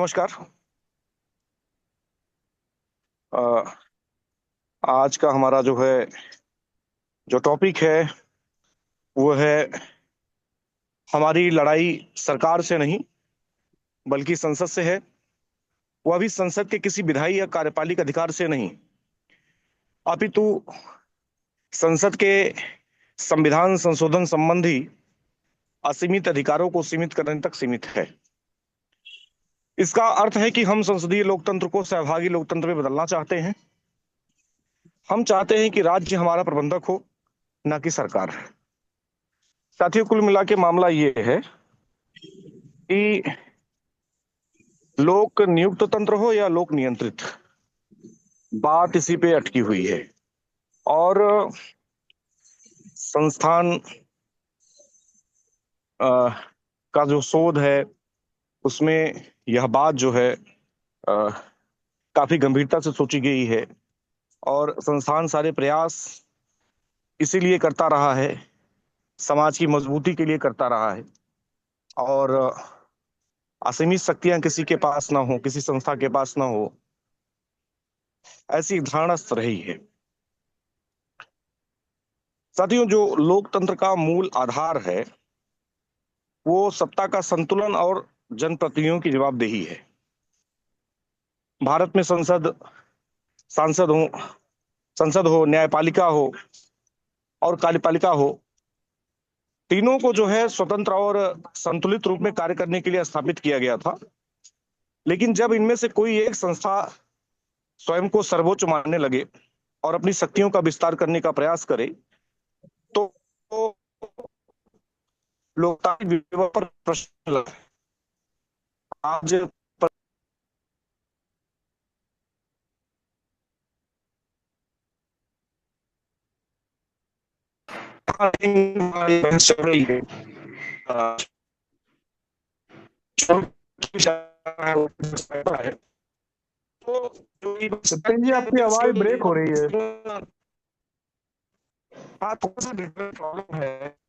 नमस्कार। अ, आज का हमारा जो टॉपिक है वो है हमारी लड़ाई सरकार से नहीं बल्कि संसद से है। वह भी संसद के किसी विधायी या कार्यपालिक अधिकार से नहीं, अपितु संसद के संविधान संशोधन संबंधी असीमित अधिकारों को सीमित करने तक सीमित है। इसका अर्थ है कि हम संसदीय लोकतंत्र को सहभागी लोकतंत्र में बदलना चाहते हैं। हम चाहते हैं कि राज्य हमारा प्रबंधक हो, न कि सरकार। साथियों, कुल मिला के मामला ये है कि लोक नियुक्त तंत्र हो या लोक नियंत्रित, बात इसी पे अटकी हुई है। और संस्थान अ, का जो शोध है उसमें यह बात काफी गंभीरता से सोची गई है। और संस्थान सारे प्रयास इसीलिए करता रहा है, समाज की मजबूती के लिए करता रहा है। और असीमित शक्तियां किसी के पास ना हो, किसी संस्था के पास ना हो, ऐसी धारणा रही है। साथियों, जो लोकतंत्र का मूल आधार है वो सत्ता का संतुलन और जनप्रतिनिधियों की जवाबदेही है। भारत में सांसद हो, संसद हो, न्यायपालिका हो और कार्यपालिका हो, तीनों को स्वतंत्र और संतुलित रूप में कार्य करने के लिए स्थापित किया गया था। लेकिन जब इनमें से कोई एक संस्था स्वयं को सर्वोच्च मानने लगे और अपनी शक्तियों का विस्तार करने का प्रयास करे तो लोकतांत्रिक व्यवस्था पर प्रश्न लगा। आज बहस चल रही है, अ, है तो जो ये सचिन जी, आपकी आवाज ब्रेक हो रही है। हाँ, थोड़ा सा नेटवर्क प्रॉब्लम है।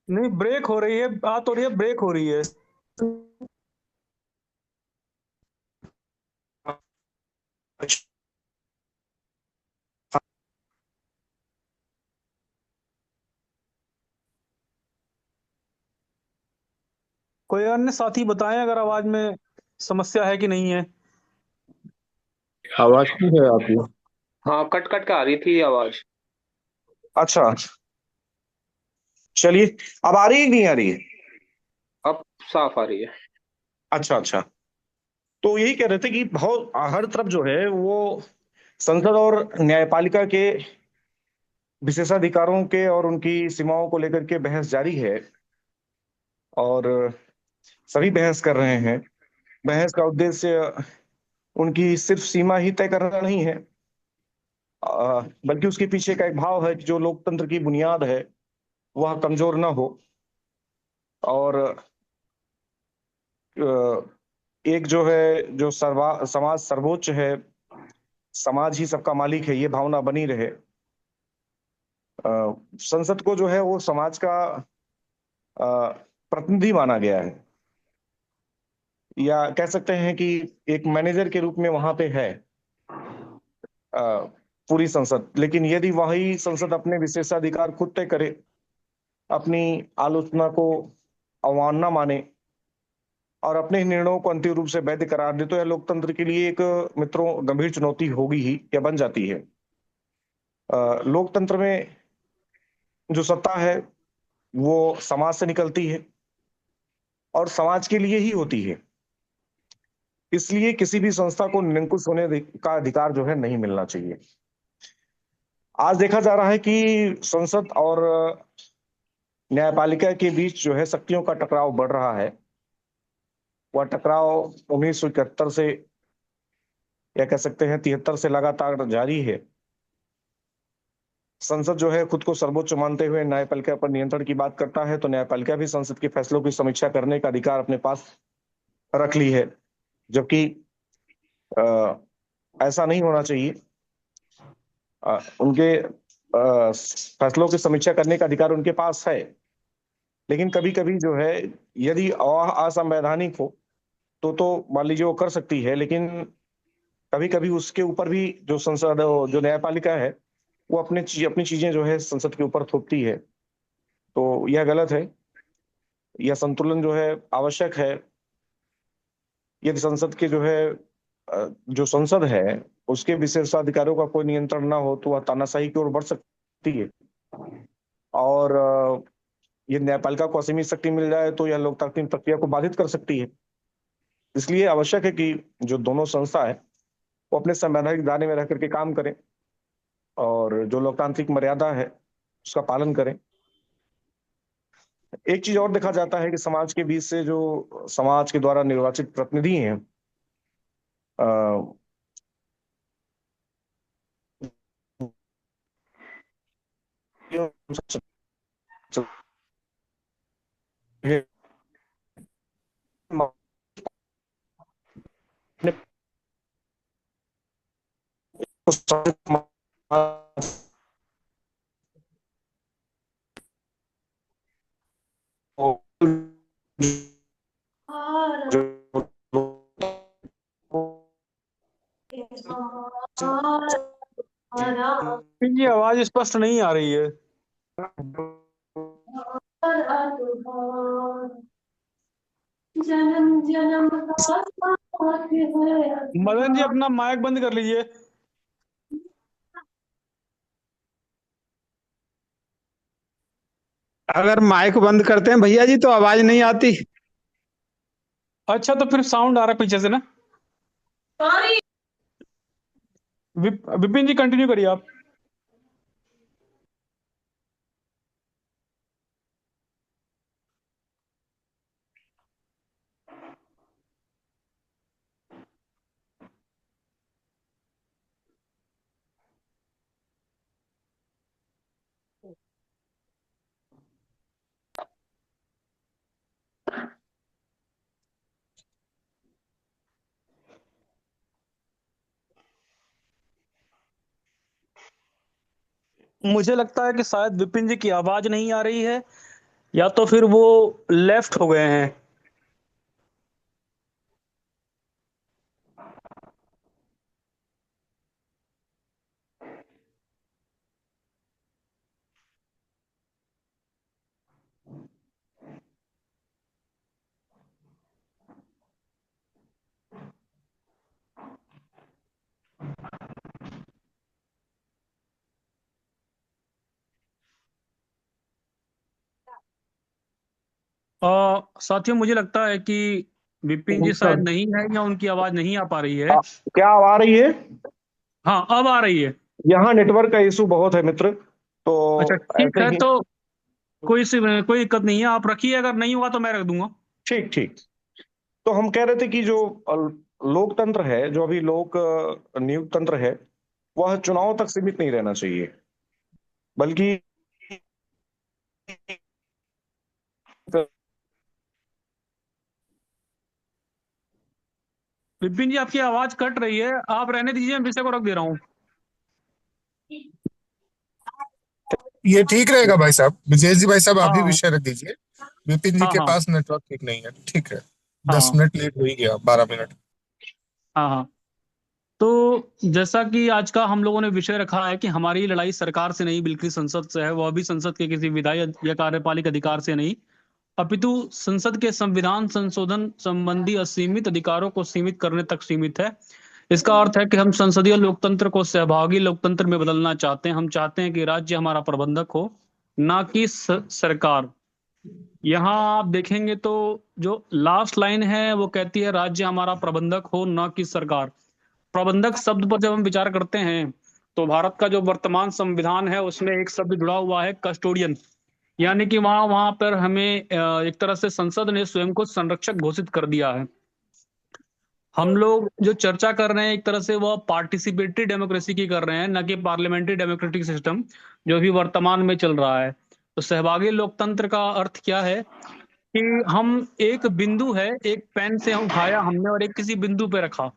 नहीं, ब्रेक हो रही है, बात हो रही है, ब्रेक हो रही है। कोई अन्य साथी बताएं अगर आवाज में समस्या है कि नहीं है। आवाज क्यों है आपकी? हाँ, कट कट के आ रही थी आवाज। अच्छा, चलिए। अब आ रही है कि नहीं आ रही है? अब साफ आ रही है। अच्छा अच्छा। तो यही कह रहे थे कि बहुत हर तरफ वो संसद और न्यायपालिका के विशेषाधिकारों के और उनकी सीमाओं को लेकर के बहस जारी है। और सभी बहस कर रहे हैं। बहस का उद्देश्य उनकी सिर्फ सीमा ही तय करना नहीं है, बल्कि उसके पीछे का एक भाव है कि जो लोकतंत्र की बुनियाद है वह कमजोर ना हो। और एक जो समाज सर्वोच्च है, समाज ही सबका मालिक है, ये भावना बनी रहे। अ, संसद को वो समाज का अ, प्रतिनिधि माना गया है, या कह सकते हैं कि एक मैनेजर के रूप में वहां पे है अ, पूरी संसद। लेकिन यदि वही संसद अपने विशेषाधिकार खुद तय करे, अपनी आलोचना को अवमानना माने और अपने ही निर्णयों को अंतिम रूप से वैध करार दे, तो यह लोकतंत्र के लिए एक मित्रों गंभीर चुनौती होगी ही या बन जाती है। लोकतंत्र में जो सत्ता है वो समाज से निकलती है और समाज के लिए ही होती है। इसलिए किसी भी संस्था को निरंकुश होने का अधिकार नहीं मिलना चाहिए। आज देखा जा रहा है कि संसद और न्यायपालिका के बीच शक्तियों का टकराव बढ़ रहा है। वह टकराव 1971 से, या कह सकते हैं 73 से लगातार जारी है। संसद खुद को सर्वोच्च मानते हुए न्यायपालिका पर नियंत्रण की बात करता है, तो न्यायपालिका भी संसद के फैसलों की समीक्षा करने का अधिकार अपने पास रख ली है। जबकि अ, ऐसा नहीं होना चाहिए। उनके फैसलों की समीक्षा करने का अधिकार उनके पास है, लेकिन कभी कभी जो है, यदि असंवैधानिक हो तो मान लीजिए वो कर सकती है, लेकिन कभी कभी उसके ऊपर भी जो संसद, जो न्यायपालिका है, वो अपनी चीजें जो है संसद के ऊपर थोपती है। तो यह गलत है। यह संतुलन जो है आवश्यक है। यदि संसद के जो है जो संसद है उसके विशेषाधिकारों का कोई नियंत्रण ना हो तो वह तानाशाही की ओर बढ़ सकती है। और ये न्यायपालिका को असीमित शक्ति मिल जाए तो यह लोकतांत्रिक प्रक्रिया को बाधित कर सकती है। इसलिए आवश्यक है कि जो दोनों संस्था है वो अपने संवैधानिक दायरे में रह करके काम करें और जो लोकतांत्रिक मर्यादा है उसका पालन करें। एक चीज और देखा जाता है कि समाज के बीच से जो समाज के द्वारा निर्वाचित प्रतिनिधि हैं, अ, ये आवाज स्पष्ट नहीं आ रही है। जन्म जन्म का साथ है। मदन जी अपना माइक बंद कर लीजिए। अगर माइक बंद करते हैं भैया जी तो आवाज नहीं आती। अच्छा, तो फिर साउंड आ रहा है पीछे से ना। विपिन जी कंटिन्यू करिए आप। मुझे लगता है कि शायद विपिन जी की आवाज नहीं आ रही है, या तो फिर वो लेफ्ट हो गए हैं। साथियों, मुझे लगता है कि विपिन जी शायद नहीं है, या उनकी आवाज नहीं आ पा रही है। क्या आ रही है? हाँ, अब आ रही है। यहाँ नेटवर्क का इशू बहुत है मित्र, तो अच्छा, ठीक ऐसे है, ही। तो कोई दिक्कत नहीं है, आप रखिए, अगर नहीं होगा तो मैं रख दूंगा। ठीक ठीक। तो हम कह रहे थे कि जो लोकतंत्र है, जो अभी लोक नियुक्त तंत्र है, वह चुनाव तक सीमित नहीं रहना चाहिए, बल्कि विपिन जी आपकी आवाज कट रही है, आप रहने दीजिए, मैं विषय को रख दे रहा हूँ। ये ठीक रहेगा भाई साहब। विजय जी भाई साहब आप भी हाँ विषय रख दीजिए। विपिन जी हाँ के हाँ पास नेटवर्क ठीक नहीं है। ठीक है, दस हाँ मिनट लेट हो ही गया, 12 मिनट। हाँ हाँ। तो जैसा कि आज का हम लोगों ने विषय रखा है कि हमारी लड़ाई सरकार से नहीं बल्कि संसद से है, वह भी संसद के किसी विधायी या कार्यपालिक अधिकार से नहीं, अपितु संसद के संविधान संशोधन संबंधी असीमित अधिकारों को सीमित करने तक सीमित है। इसका अर्थ है कि हम संसदीय लोकतंत्र को सहभागी लोकतंत्र में बदलना चाहते हैं। हम चाहते हैं कि राज्य हमारा प्रबंधक हो, ना कि सरकार। यहाँ आप देखेंगे तो जो लास्ट लाइन है वो कहती है राज्य हमारा प्रबंधक हो, ना कि सरकार। प्रबंधक शब्द पर जब हम विचार करते हैं तो भारत का जो वर्तमान संविधान है उसमें एक शब्द जुड़ा हुआ है, कस्टोडियन। यानी कि वहां वहां पर हमें एक तरह से संसद ने स्वयं को संरक्षक घोषित कर दिया है। हम लोग जो चर्चा कर रहे हैं एक तरह से वह पार्टिसिपेटरी डेमोक्रेसी की कर रहे हैं, न कि पार्लियामेंट्री डेमोक्रेटिक सिस्टम जो भी वर्तमान में चल रहा है। तो सहभागी लोकतंत्र का अर्थ क्या है कि हम एक बिंदु है, एक पेन से हम उठाया हमने और एक किसी बिंदु पे रखा।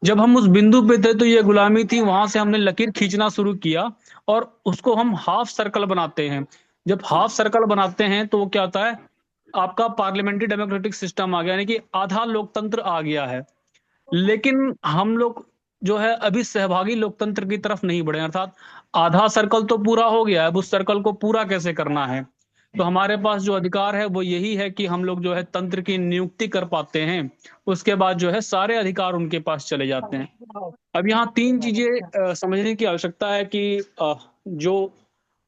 जब हम उस बिंदु पे थे तो ये गुलामी थी, वहां से हमने लकीर खींचना शुरू किया और उसको हम हाफ सर्कल बनाते हैं। जब हाफ सर्कल बनाते हैं तो वो क्या होता है, आपका पार्लियामेंट्री डेमोक्रेटिक सिस्टम आ गया, यानी कि आधा लोकतंत्र आ गया है। लेकिन हम लोग जो है अभी सहभागी लोकतंत्र की तरफ नहीं बढ़े, अर्थात आधा सर्कल तो पूरा हो गया है, अब उस सर्कल को पूरा कैसे करना है। तो हमारे पास जो अधिकार है वो यही है कि हम लोग जो है तंत्र की नियुक्ति कर पाते हैं, उसके बाद जो है सारे अधिकार उनके पास चले जाते हैं। अब यहाँ तीन चीजें समझने की आवश्यकता है कि जो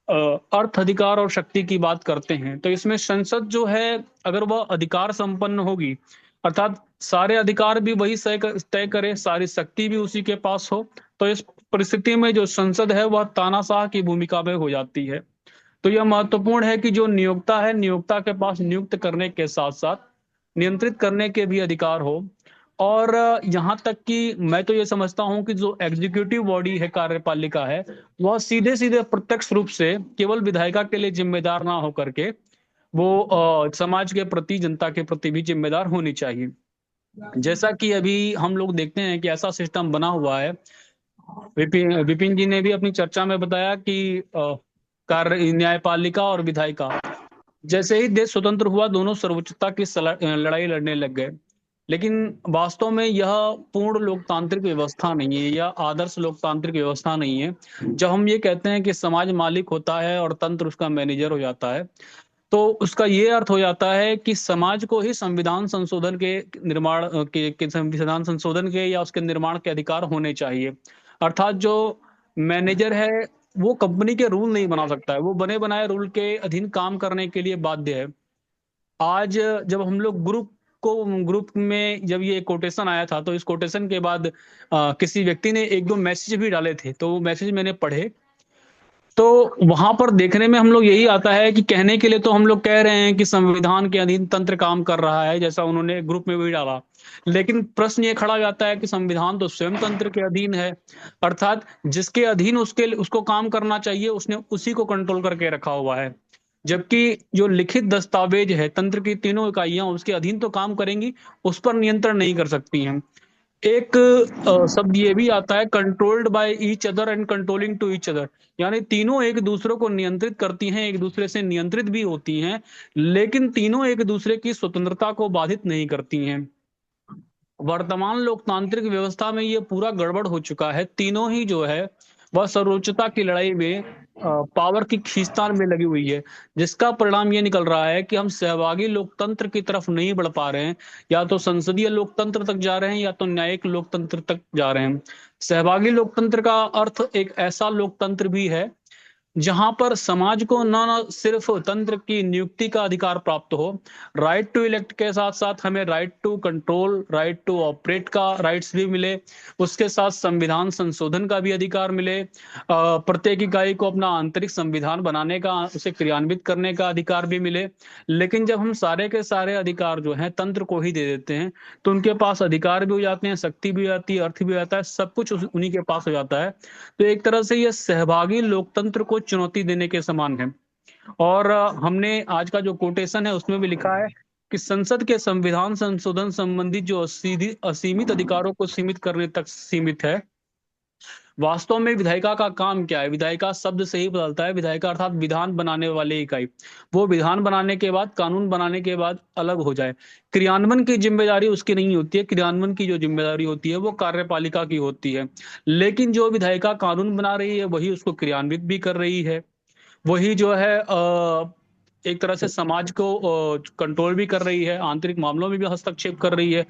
अ, अर्थ, अधिकार और शक्ति की बात करते हैं, तो इसमें संसद जो है अगर वह अधिकार संपन्न होगी, अर्थात सारे अधिकार भी वही तय करे, सारी शक्ति भी उसी के पास हो, तो इस परिस्थिति में जो संसद है वह तानाशाह की भूमिका में हो जाती है। तो यह महत्वपूर्ण है कि जो नियोक्ता है, नियोक्ता के पास नियुक्त करने के साथ साथ नियंत्रित करने के भी अधिकार हो। और यहाँ तक कि मैं तो ये समझता हूँ कि जो एग्जीक्यूटिव बॉडी है, कार्यपालिका है, वह सीधे सीधे प्रत्यक्ष रूप से केवल विधायिका के लिए जिम्मेदार ना होकर के वो समाज के प्रति, जनता के प्रति भी जिम्मेदार होनी चाहिए। जैसा कि अभी हम लोग देखते हैं कि ऐसा सिस्टम बना हुआ है, विपिन विपिन जी ने भी अपनी चर्चा में बताया कि कार्य, न्यायपालिका और विधायिका, जैसे ही देश स्वतंत्र हुआ दोनों सर्वोच्चता की लड़ाई लड़ने लग गए। लेकिन वास्तव में यह पूर्ण लोकतांत्रिक व्यवस्था नहीं है, यह आदर्श लोकतांत्रिक व्यवस्था नहीं है। जब हम ये कहते हैं कि समाज मालिक होता है और तंत्र उसका मैनेजर हो जाता है, तो उसका ये अर्थ हो जाता है कि समाज को ही संविधान संशोधन के निर्माण के संविधान संशोधन के या उसके निर्माण के अधिकार होने चाहिए। अर्थात जो मैनेजर है वो कंपनी के रूल नहीं बना सकता है, वो बने बनाए रूल के अधीन काम करने के लिए बाध्य है। आज जब हम लोग ग्रुप में जब ये कोटेशन आया था, तो इस कोटेशन के बाद किसी व्यक्ति ने एक दो मैसेज भी डाले थे, तो वो मैसेज मैंने पढ़े। तो वहां पर देखने में हम लोग यही आता है कि कहने के लिए तो हम लोग कह रहे हैं कि संविधान के अधीन तंत्र काम कर रहा है, जैसा उन्होंने ग्रुप में भी डाला। लेकिन प्रश्न ये खड़ा हो जाता है कि संविधान तो स्वयं तंत्र के अधीन है, अर्थात जिसके अधीन उसको काम करना चाहिए उसने उसी को कंट्रोल करके रखा हुआ है। जबकि जो लिखित दस्तावेज है, तंत्र की तीनों इकाइयां उसके अधीन तो काम करेंगी, उस पर नियंत्रण नहीं कर सकती हैं। एक शब्द ये भी आता है, controlled by each other and controlling to each other, यानी तीनों एक दूसरे को नियंत्रित करती हैं, एक दूसरे से नियंत्रित भी होती हैं, लेकिन तीनों एक दूसरे की स्वतंत्रता को बाधित नहीं करती हैं। वर्तमान लोकतांत्रिक व्यवस्था में ये पूरा गड़बड़ हो चुका है। तीनों ही जो है वह सर्वोच्चता की लड़ाई में पावर की खींचतान में लगी हुई है, जिसका परिणाम ये निकल रहा है कि हम सहभागी लोकतंत्र की तरफ नहीं बढ़ पा रहे हैं। या तो संसदीय लोकतंत्र तक जा रहे हैं या तो न्यायिक लोकतंत्र तक जा रहे हैं। सहभागी लोकतंत्र का अर्थ एक ऐसा लोकतंत्र भी है जहां पर समाज को न सिर्फ तंत्र की नियुक्ति का अधिकार प्राप्त हो, राइट टू इलेक्ट के साथ साथ हमें right to control, right to operate का राइट्स भी मिले, उसके साथ संविधान संशोधन का भी अधिकार मिले, प्रत्येक इकाई को अपना आंतरिक संविधान बनाने का, उसे क्रियान्वित करने का अधिकार भी मिले। लेकिन जब हम सारे के सारे अधिकार जो हैं तंत्र को ही दे देते हैं, तो उनके पास अधिकार भी हो जाते हैं, शक्ति भी हो जाती है, अर्थ भी हो जाता है, सब कुछ उन्हीं के पास हो जाता है। तो एक तरह से यह सहभागी लोकतंत्र को चुनौती देने के समान है। और हमने आज का जो कोटेशन है उसमें भी लिखा है कि संसद के संविधान संशोधन संबंधी जो सीधी असीमित अधिकारों को सीमित करने तक सीमित है। वास्तव में विधायिका का काम क्या है? विधायिका शब्द से ही बदलता है, विधायिका अर्थात विधान बनाने वाली इकाई। वो विधान बनाने के बाद, कानून बनाने के बाद अलग हो जाए। क्रियान्वयन की जिम्मेदारी उसकी नहीं होती है, क्रियान्वयन की जो जिम्मेदारी होती है वो कार्यपालिका की होती है। लेकिन जो विधायिका कानून बना रही है वही उसको क्रियान्वित भी कर रही है, वही जो है एक तरह से समाज को कंट्रोल भी कर रही है, आंतरिक मामलों में भी हस्तक्षेप कर रही है।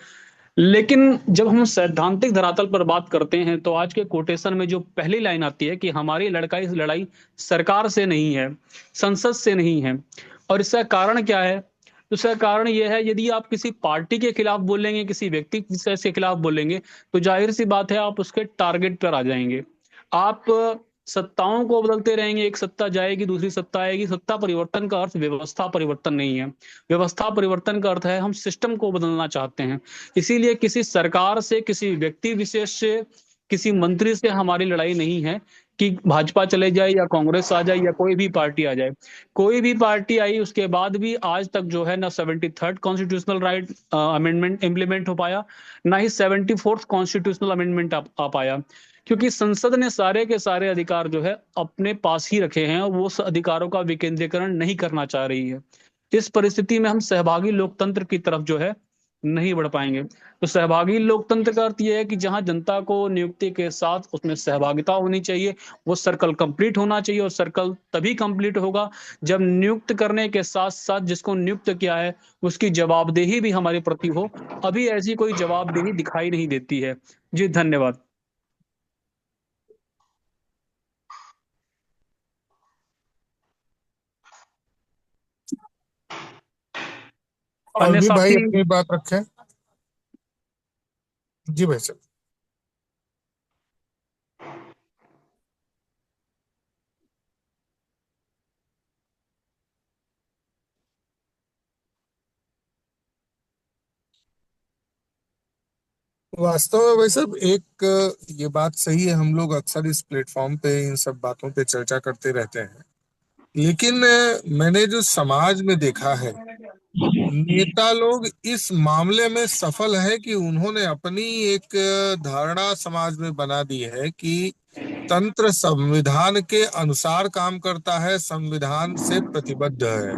लेकिन जब हम सैद्धांतिक धरातल पर बात करते हैं तो आज के कोटेशन में जो पहली लाइन आती है कि हमारी लड़ाई सरकार से नहीं है, संसद से नहीं है। और इसका कारण क्या है? इसका कारण यह है, यदि आप किसी पार्टी के खिलाफ बोलेंगे, किसी व्यक्ति के खिलाफ बोलेंगे, तो जाहिर सी बात है आप उसके टारगेट पर आ जाएंगे। आप सत्ताओं को बदलते रहेंगे, एक सत्ता जाएगी दूसरी सत्ता आएगी। सत्ता परिवर्तन का अर्थ व्यवस्था परिवर्तन नहीं है। व्यवस्था परिवर्तन का अर्थ है हम सिस्टम को बदलना चाहते हैं। इसीलिए किसी सरकार से, किसी व्यक्ति विशेष से, किसी मंत्री से हमारी लड़ाई नहीं है कि भाजपा चले जाए या कांग्रेस आ जाए या कोई भी पार्टी आ जाए। कोई भी पार्टी आई उसके बाद भी आज तक जो है ना 73rd constitutional right amendment implement हो पाया, ना ही 74th कॉन्स्टिट्यूशनल अमेंडमेंट आ पाया। क्योंकि संसद ने सारे के सारे अधिकार जो है अपने पास ही रखे हैं और वो उस अधिकारों का विकेंद्रीकरण नहीं करना चाह रही है। इस परिस्थिति में हम सहभागी लोकतंत्र की तरफ जो है नहीं बढ़ पाएंगे। तो सहभागी लोकतंत्र का अर्थ यह है कि जहां जनता को नियुक्ति के साथ उसमें सहभागिता होनी चाहिए, वो सर्कल कंप्लीट होना चाहिए, और सर्कल तभी कंप्लीट होगा जब नियुक्त करने के साथ साथ जिसको नियुक्त किया है उसकी जवाबदेही भी हमारे प्रति हो। अभी ऐसी कोई जवाबदेही दिखाई नहीं देती है। जी धन्यवाद। और अन्य भी भाई साथी। अपनी बात रखें। जी भाई साहब। वास्तव में भाई साहब एक ये बात सही है, हम लोग अक्सर इस प्लेटफॉर्म पे इन सब बातों पे चर्चा करते रहते हैं। लेकिन मैंने जो समाज में देखा है, नेता लोग इस मामले में सफल है कि उन्होंने अपनी एक धारणा समाज में बना दी है कि तंत्र संविधान के अनुसार काम करता है, संविधान से प्रतिबद्ध है।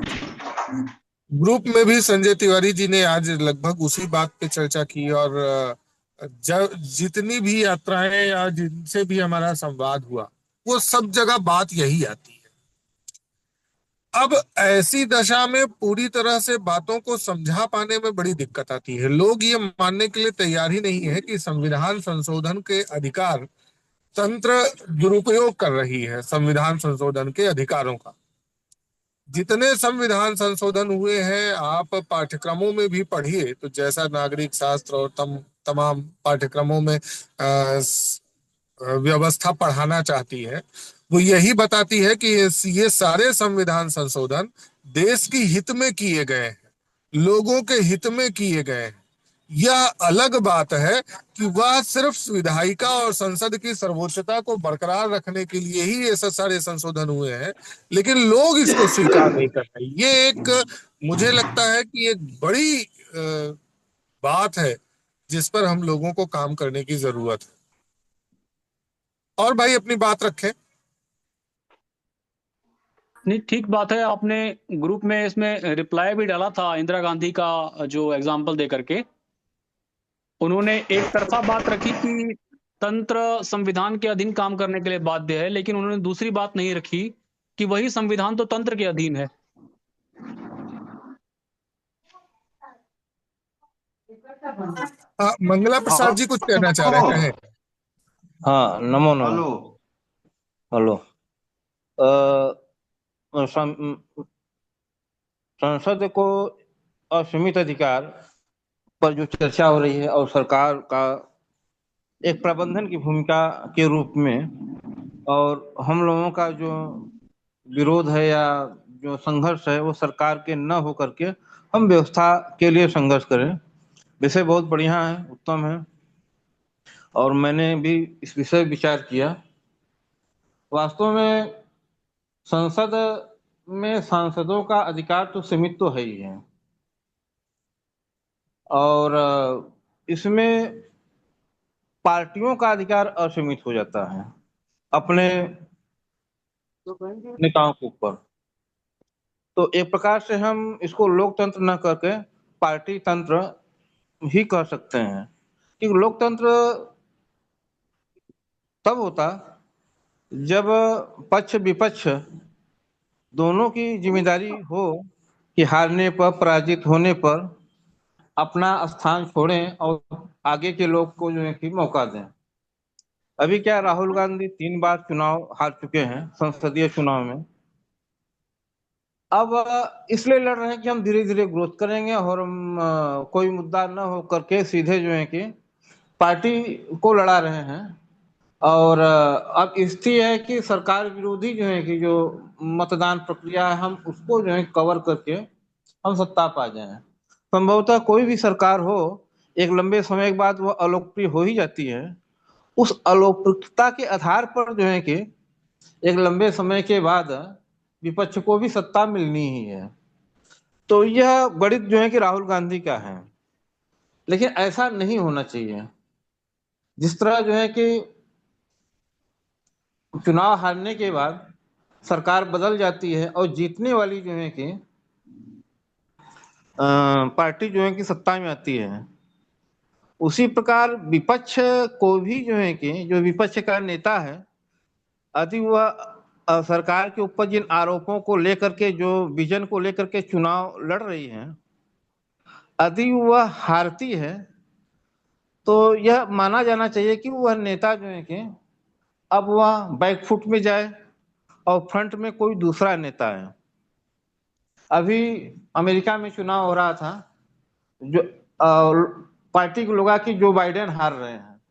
ग्रुप में भी संजय तिवारी जी ने आज लगभग उसी बात पे चर्चा की, और जब जितनी भी यात्राएं या जिनसे भी हमारा संवाद हुआ, वो सब जगह बात यही आती है। अब ऐसी दशा में पूरी तरह से बातों को समझा पाने में बड़ी दिक्कत आती है। लोग ये मानने के लिए तैयार ही नहीं है कि संविधान संशोधन के अधिकार तंत्र दुरुपयोग कर रही है संविधान संशोधन के अधिकारों का। जितने संविधान संशोधन हुए हैं आप पाठ्यक्रमों में भी पढ़िए, तो जैसा नागरिक शास्त्र और तमाम पाठ्यक्रमों में व्यवस्था पढ़ाना चाहती है, वो यही बताती है कि ये सारे संविधान संशोधन देश की हित में किए गए हैं, लोगों के हित में किए गए हैं। यह अलग बात है कि वह सिर्फ विधायिका और संसद की सर्वोच्चता को बरकरार रखने के लिए ही ये सारे संशोधन हुए हैं, लेकिन लोग इसको स्वीकार नहीं कर रहे। ये एक, मुझे लगता है कि एक बड़ी बात है जिस पर हम लोगों को काम करने की जरूरत है। और भाई अपनी बात रखें। नहीं, ठीक बात है। आपने ग्रुप में इसमें रिप्लाई भी डाला था इंदिरा गांधी का जो एग्जाम्पल दे करके। उन्होंने एक तरफा बात रखी कि तंत्र संविधान के अधीन काम करने के लिए बाध्य है, लेकिन उन्होंने दूसरी बात नहीं रखी कि वही संविधान तो तंत्र के अधीन है। मंगला प्रसाद जी कुछ कहना चाह रहे हैं, कहें। हाँ, नमो नमो। हेलो। संसद को असीमित अधिकार पर जो चर्चा हो रही है और सरकार का एक प्रबंधन की भूमिका के रूप में, और हम लोगों का जो विरोध है या जो संघर्ष है वो सरकार के न हो करके हम व्यवस्था के लिए संघर्ष करें। विषय बहुत बढ़िया है, उत्तम है, और मैंने भी इस विषय विचार किया। वास्तव में संसद में सांसदों का अधिकार तो सीमित तो है ही है, और इसमें पार्टियों का अधिकार असीमित हो जाता है अपने नेताओं के ऊपर। तो एक प्रकार से हम इसको लोकतंत्र न करके पार्टी तंत्र ही कह सकते हैं, क्योंकि लोकतंत्र तब होता जब पक्ष विपक्ष दोनों की जिम्मेदारी हो कि हारने पर, पराजित होने पर अपना स्थान छोड़ें और आगे के लोग को जो है कि मौका दें। अभी क्या, राहुल गांधी 3 बार चुनाव हार चुके हैं संसदीय चुनाव में। अब इसलिए लड़ रहे हैं कि हम धीरे धीरे ग्रोथ करेंगे, और हम कोई मुद्दा न हो करके सीधे जो है कि पार्टी को लड़ा रहे हैं। और अब स्थिति है कि सरकार विरोधी जो है कि जो मतदान प्रक्रिया है, हम उसको जो है कवर करके हम सत्ता पा जाएं। संभवतः कोई भी सरकार हो, एक लंबे समय के बाद वह अलोकप्रिय हो ही जाती है। उस अलोकप्रियता के आधार पर जो है कि एक लंबे समय के बाद विपक्ष को भी सत्ता मिलनी ही है। तो यह गणित जो है कि राहुल गांधी का है, लेकिन ऐसा नहीं होना चाहिए। जिस तरह जो है कि चुनाव हारने के बाद सरकार बदल जाती है और जीतने वाली जो है कि पार्टी जो है कि सत्ता में आती है, उसी प्रकार विपक्ष को भी जो है कि जो विपक्ष का नेता है, यदि वह सरकार के ऊपर जिन आरोपों को लेकर के, जो विजन को लेकर के चुनाव लड़ रही है, यदि वह हारती है तो यह माना जाना चाहिए कि वह नेता जो है कि अब वह बैकफुट में जाए और फ्रंट में कोई दूसरा नेता है। अभी अमेरिका में चुनाव हो रहा था, जो पार्टी के लोग कि जो बाइडेन हार रहे हैं,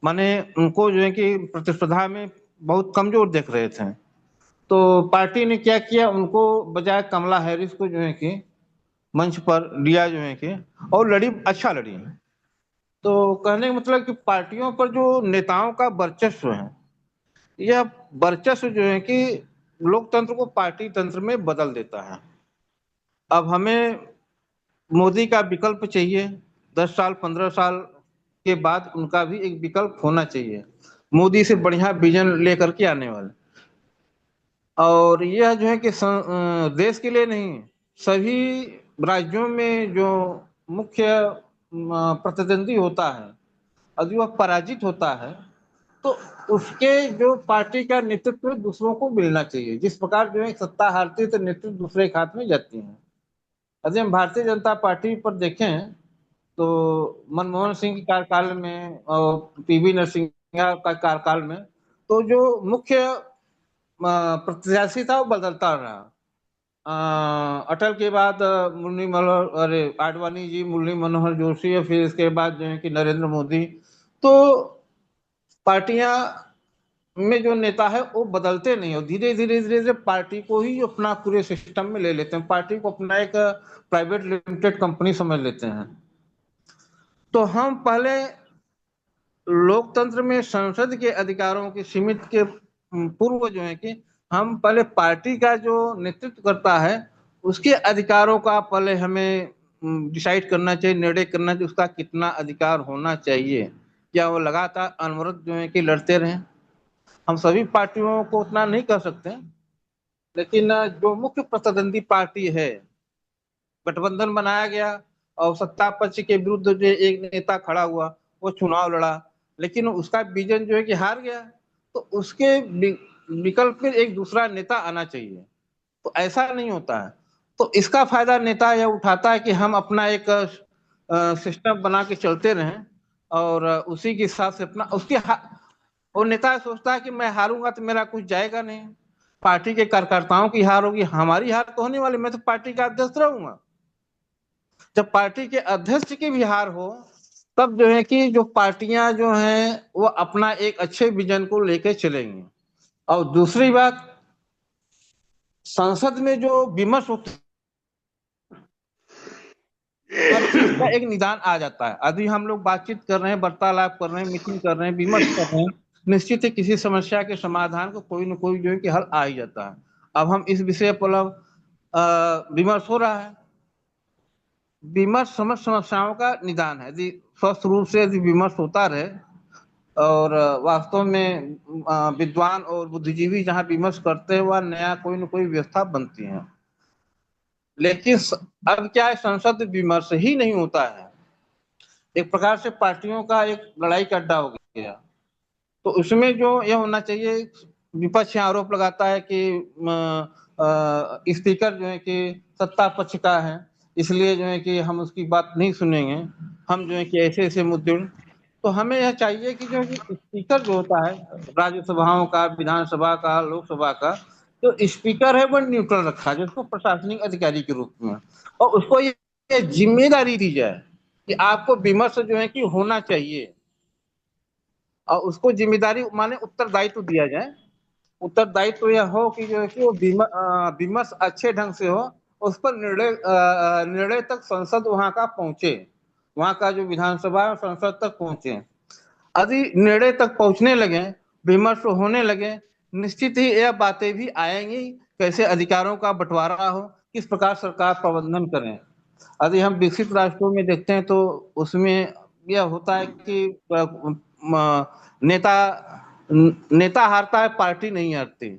माने उनको जो है कि प्रतिस्पर्धा में बहुत कमजोर देख रहे थे, तो पार्टी ने क्या किया, उनको बजाय कमला हैरिस को जो है कि मंच पर लिया जो है कि, और लड़ी, अच्छा लड़ी। तो कहने का मतलब कि पार्टियों पर जो नेताओं का वर्चस्व है, यह वर्चस्व जो है कि लोकतंत्र को पार्टी तंत्र में बदल देता है। अब हमें मोदी का विकल्प चाहिए, 10 साल 15 साल के बाद उनका भी एक विकल्प होना चाहिए, मोदी से बढ़िया विजन लेकर के आने वाले। और यह जो है कि देश के लिए नहीं, सभी राज्यों में जो मुख्य प्रतिद्वंदी होता है, यदि वह पराजित होता है तो उसके जो पार्टी का नेतृत्व दूसरों को मिलना चाहिए। जिस प्रकार जो है सत्ता हारती है तो नेतृत्व दूसरे के हाथ में जाती है। यदि हम भारतीय जनता पार्टी पर देखें तो मनमोहन सिंह के कार्यकाल में और पीवी नरसिम्हा का कार्यकाल में तो जो मुख्य प्रत्याशी था वो बदलता रहा। अटल के बाद मुरली मनोहर, अरे आडवाणी जी, मुरली मनोहर जोशी, और फिर इसके बाद जो है कि नरेंद्र मोदी। तो पार्टियां में जो नेता है वो बदलते नहीं, और धीरे धीरे धीरे धीरे पार्टी को ही अपना पूरे सिस्टम में ले लेते हैं, पार्टी को अपना एक प्राइवेट लिमिटेड कंपनी समझ लेते हैं। तो हम पहले लोकतंत्र में संसद के अधिकारों के सीमित के पूर्व जो है कि हम पहले पार्टी का जो नेतृत्व करता है उसके अधिकारों का पहले हमें डिसाइड करना चाहिए, निर्णय करना चाहिए उसका कितना अधिकार होना चाहिए। क्या वो लगातार अनवरत जो है कि लड़ते रहें? हम सभी पार्टियों को उतना नहीं कर सकते, लेकिन जो मुख्य प्रतिद्वंदी पार्टी है, गठबंधन बनाया गया और सत्ता पक्ष के विरुद्ध जो एक नेता खड़ा हुआ, वो चुनाव लड़ा, लेकिन उसका विजन जो है कि हार गया, तो उसके विकल्प में एक दूसरा नेता आना चाहिए। तो ऐसा नहीं होता है, तो इसका फायदा नेता यह उठाता है कि हम अपना एक सिस्टम बना के चलते रहें और उसी के हिसाब से अपना वो नेता सोचता है कि मैं हारूंगा तो मेरा कुछ जाएगा नहीं, पार्टी के कार्यकर्ताओं की हार होगी, हमारी हार तो होने वाली, मैं तो पार्टी का अध्यक्ष रहूंगा। जब पार्टी के अध्यक्ष की भी हार हो तब जो है कि जो पार्टियां जो हैं वो अपना एक अच्छे विजन को लेके चलेंगी। और दूसरी बात, संसद में जो विमर्श होता हर चीज का एक निदान आ जाता है। अभी हम लोग बातचीत कर रहे हैं, वार्तालाप कर रहे हैं, मीटिंग कर रहे हैं, विमर्श कर रहे हैं, निश्चित है किसी समस्या के समाधान को कोई न कोई जो है कि हल आ ही जाता है। अब हम इस विषय पर विमर्श हो रहा है, विमर्श समस्याओं का निदान है। यदि स्वस्थ रूप से यदि विमर्श होता रहे और वास्तव में विद्वान और बुद्धिजीवी जहाँ विमर्श करते हैं वह नया कोई न कोई व्यवस्था बनती है। लेकिन अब क्या है, संसद विमर्श ही नहीं होता है, एक प्रकार से पार्टियों का एक लड़ाई का अड्डा हो गया। तो उसमें जो यह होना चाहिए, विपक्ष आरोप लगाता है कि स्पीकर जो है कि सत्ता पक्ष का है, इसलिए जो है कि हम उसकी बात नहीं सुनेंगे, हम जो है कि ऐसे ऐसे मुद्दे। तो हमें यह चाहिए कि जो स्पीकर जो होता है राज्यसभाओं का, विधानसभा का, लोकसभा का, जो स्पीकर है वो न्यूट्रल रखा है, जिसको प्रशासनिक अधिकारी के रूप में, और उसको ये जिम्मेदारी दी जाए कि आपको विमर्श जो है कि होना चाहिए, और उसको जिम्मेदारी माने उत्तरदायित्व दिया जाए। उत्तरदायित्व यह हो कि जो है कि वो विमर्श अच्छे ढंग से हो, उस पर निर्णय तक संसद वहां का पहुंचे, वहां का जो विधानसभा संसद तक पहुंचे। यदि निर्णय तक पहुंचने लगे, विमर्श होने लगे, निश्चित ही यह बातें भी आएंगी, कैसे अधिकारों का बंटवारा हो, किस प्रकार सरकार प्रबंधन करें। यदि हम विकसित राष्ट्रों में देखते हैं तो उसमें यह होता है कि नेता नेता हारता है, पार्टी नहीं हारती।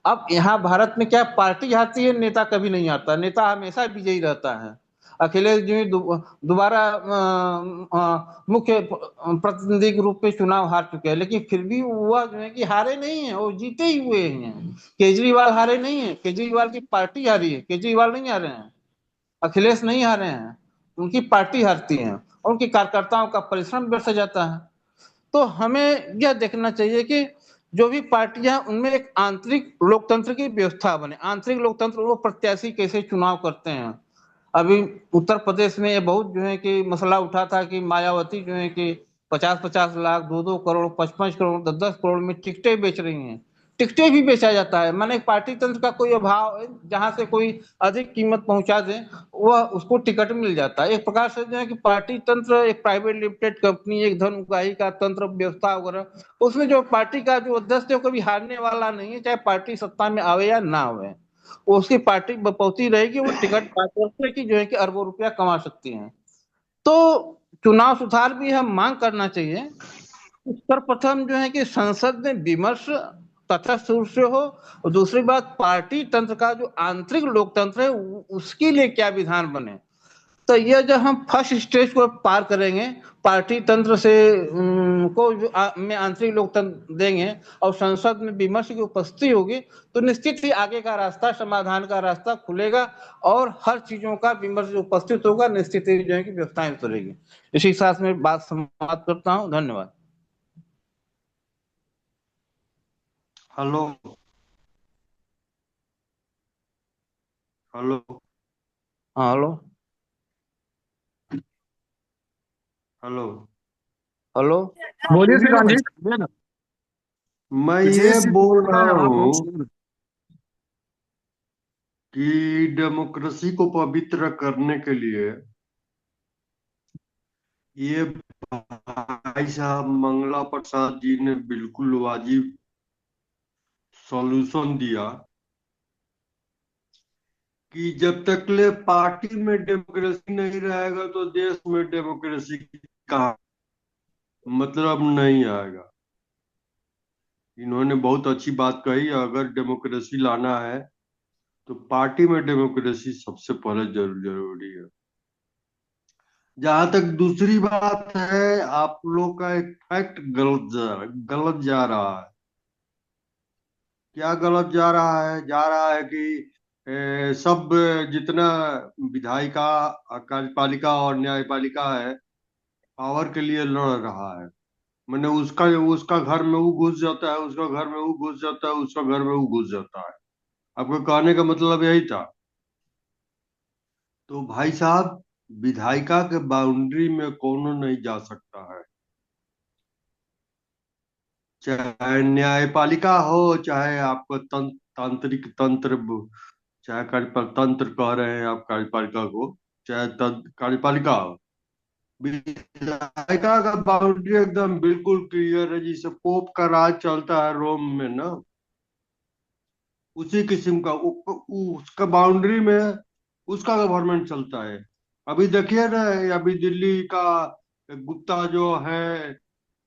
अब यहाँ भारत में क्या पार्टी हारती है, नेता कभी नहीं हारता, नेता हमेशा विजयी रहता है। अखिलेश जी दोबारा मुख्य प्रतिनिधि के रूप में चुनाव हार चुके हैं, लेकिन फिर भी वह जो है कि हारे नहीं है, वो जीते ही हुए हैं। केजरीवाल हारे नहीं है, केजरीवाल की पार्टी हारी है, केजरीवाल नहीं हारे हैं, अखिलेश नहीं हारे हैं, उनकी पार्टी हारती है और उनके कार्यकर्ताओं का परिश्रम व्यर्थ जाता है। तो हमें यह देखना चाहिए कि जो भी पार्टियां उनमें एक आंतरिक लोकतंत्र की व्यवस्था बने। आंतरिक लोकतंत्र वो प्रत्याशी कैसे चुनाव करते हैं। अभी उत्तर प्रदेश में ये बहुत जो है कि मसला उठा था कि मायावती जो है कि 50-50 लाख, 2-2 करोड़, 55 करोड़, 10-10 करोड़ में टिकटें बेच रही हैं। टिकटें भी बेचा जाता है, माने पार्टी तंत्र का कोई अभाव है, जहां से कोई अधिक कीमत पहुंचा दे वह उसको टिकट मिल जाता है। एक प्रकार से जो है कि पार्टी तंत्र एक प्राइवेट लिमिटेड कंपनी, एक धन उगाही का तंत्र व्यवस्था वगैरह, उसमें जो पार्टी का जो अध्यक्ष है कभी हारने वाला नहीं है, चाहे पार्टी सत्ता में आवे या ना आवे, वो उसकी पार्टी बपौती रहेगी, वो टिकट पाकर की जो है कि अरबों रुपया कमा सकती है। तो चुनाव सुधार भी हम मांग करना चाहिए। सर्वप्रथम जो है कि संसद में विमर्श तटस्थ रूप से हो, और दूसरी बात पार्टी तंत्र का जो आंतरिक लोकतंत्र है उसके लिए क्या विधान बने। तो यह जब हम फर्स्ट स्टेज को पार करेंगे, पार्टी तंत्र से को जो में आंतरिक लोकतंत्र देंगे और संसद में विमर्श की उपस्थिति होगी, तो निश्चित ही आगे का रास्ता, समाधान का रास्ता खुलेगा और हर चीजों का विमर्श उपस्थित होगा, निश्चित ही जो है कि व्यवस्थाएं उतरेगी। इसी के साथ में बात समाप्त करता हूँ, धन्यवाद। हेलो। हेलो। हाँ हेलो। हेलो। हेलो। बोलिए श्रीकांत जी, बोलिए ना। मैं ये बोल रहा हाँ हूँ बोलिए। कि डेमोक्रेसी को पवित्र करने के लिए ये भाई साहब मंगला प्रसाद जी ने बिल्कुल वाजिब सॉल्यूशन दिया कि जब तक ले पार्टी में डेमोक्रेसी नहीं रहेगा तो देश में डेमोक्रेसी का मतलब नहीं आएगा। इन्होंने बहुत अच्छी बात कही, अगर डेमोक्रेसी लाना है तो पार्टी में डेमोक्रेसी सबसे पहले जरूरी है। जहां तक दूसरी बात है, आप लोग का एक फैक्ट गलत जा रहा है। क्या गलत जा रहा है? जा रहा है कि सब जितना विधायिका, कार्यपालिका और न्यायपालिका है, पावर के लिए लड़ रहा है। मैंने उसका उसका घर में वो घुस जाता है, उसका घर में वो घुस जाता है, उसका घर में वो घुस जाता है। आपको कहने का मतलब यही था। तो भाई साहब, विधायिका के बाउंड्री में कौन नहीं जा सकता है, चाहे न्यायपालिका हो, चाहे आपको तांत्रिक तंत्र, चाहे तंत्र कह रहे हैं आप कार्यपालिका को, चाहे कार्यपालिका हो। विधायिका का बाउंड्री एकदम बिल्कुल क्लियर है, जिसे पोप का राज चलता है रोम में ना, उसी किस्म का उसका बाउंड्री में उसका गवर्नमेंट चलता है। अभी देखिए ना, अभी दिल्ली का गुप्ता जो है,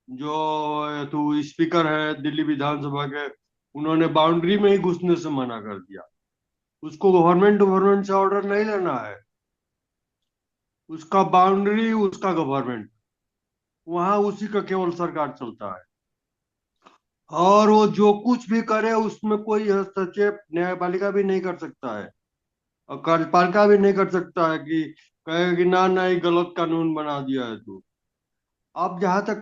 जो तो स्पीकर है दिल्ली विधानसभा के, उन्होंने बाउंड्री में ही घुसने से मना कर दिया। उसको गवर्नमेंट गवर्नमेंट से ऑर्डर नहीं लेना है, उसका बाउंड्री उसका गवर्नमेंट, वहां उसी का केवल सरकार चलता है। और वो जो कुछ भी करे उसमें कोई हस्तक्षेप न्यायपालिका भी नहीं कर सकता है, और कार्यपालिका भी नहीं कर सकता है कि कहे कि ना ना ये गलत कानून बना दिया है तू। अब जहां तक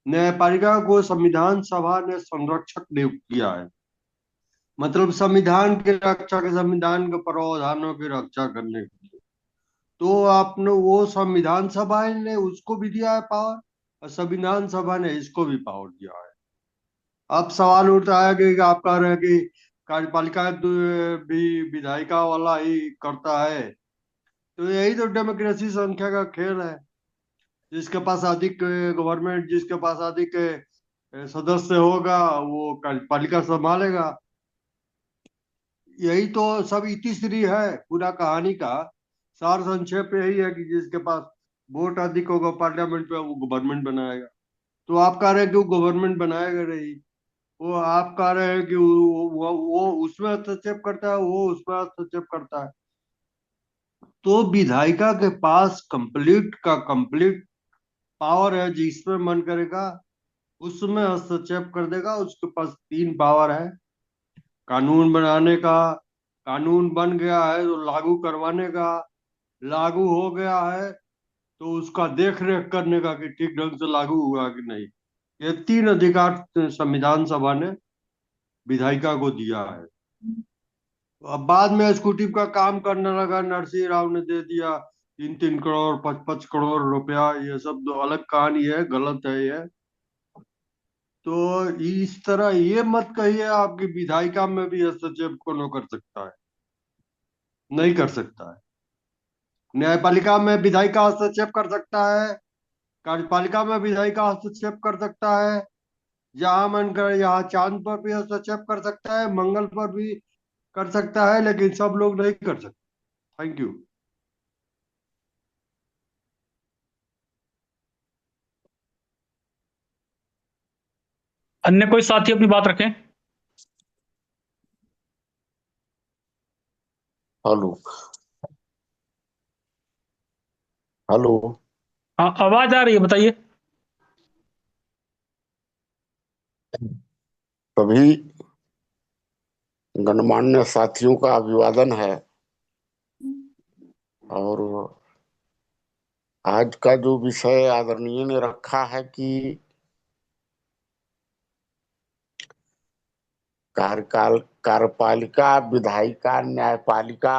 न्यायपालिका को संविधान सभा ने संरक्षक नियुक्त किया है, मतलब संविधान की रक्षा के, संविधान के प्रावधानों की रक्षा करने के लिए। तो आपने वो संविधान सभा ने उसको भी दिया है पावर, और संविधान सभा ने इसको भी पावर दिया है। अब सवाल उठता है कि आप कह रहे हैं कि कार्यपालिका भी विधायिका वाला ही करता है, तो यही तो डेमोक्रेसी संख्या का खेल है। जिसके पास अधिक गवर्नमेंट, जिसके पास अधिक सदस्य होगा, वो कार्यपालिका संभालेगा। यही तो सब इतिश्री है पूरा कहानी का। सार संक्षेप यही है कि जिसके पास वोट अधिक होगा पार्लियामेंट पे, वो गवर्नमेंट बनाएगा। तो आप कह रहे हैं कि वो गवर्नमेंट बनाएगा नहीं, वो आप कह रहे हैं कि वो उसमें हस्तक्षेप करता है, वो उसमें हस्तक्षेप करता है। तो विधायिका के पास कंप्लीट का कंप्लीट पावर है, जिसमें मन करेगा उसमें हस्तक्षेप कर देगा। उसके पास तीन पावर है: कानून बनाने का, कानून बन गया है तो लागू करवाने का, लागू हो गया है तो उसका देख रेख करने का कि ठीक ढंग से लागू हुआ कि नहीं। ये तीन अधिकार संविधान सभा ने विधायिका को दिया है। अब बाद में एग्जीक्यूटिव का काम करने लगा, नरसिंह राव ने दे दिया 3-3 करोड़ 5-5 करोड़ रुपया, ये सब तो अलग कहानी है, गलत है ये। तो इस तरह ये मत कहिए आपकी विधायिका में भी हस्तक्षेप कौन कर सकता है, नहीं कर सकता है। न्यायपालिका में विधायिका हस्तक्षेप कर सकता है, कार्यपालिका में विधायिका हस्तक्षेप कर सकता है, जहां मन करे यहाँ चांद पर भी हस्तक्षेप कर सकता है, मंगल पर भी कर सकता है, लेकिन सब लोग नहीं कर सकते। Thank you. अन्य कोई साथी अपनी बात रखें। हेलो। हेलो। हाँ, आवाज आ रही है, बताइए। सभी गणमान्य साथियों का अभिवादन है। और आज का जो विषय आदरणीय ने रखा है कि कार्यपालिका, विधायिका, न्यायपालिका,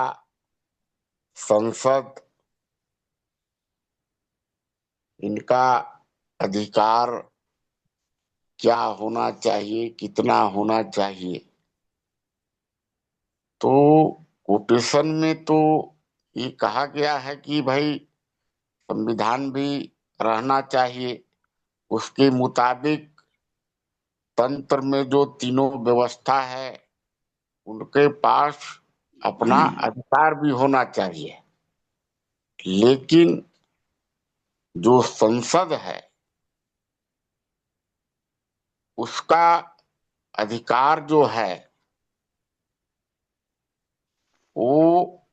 संसद, इनका अधिकार क्या होना चाहिए, कितना होना चाहिए। तो कोटेशन में तो ये कहा गया है कि भाई संविधान भी रहना चाहिए, उसके मुताबिक तंत्र में जो तीनों व्यवस्था है उनके पास अपना अधिकार भी होना चाहिए। लेकिन जो संसद है उसका अधिकार जो है वो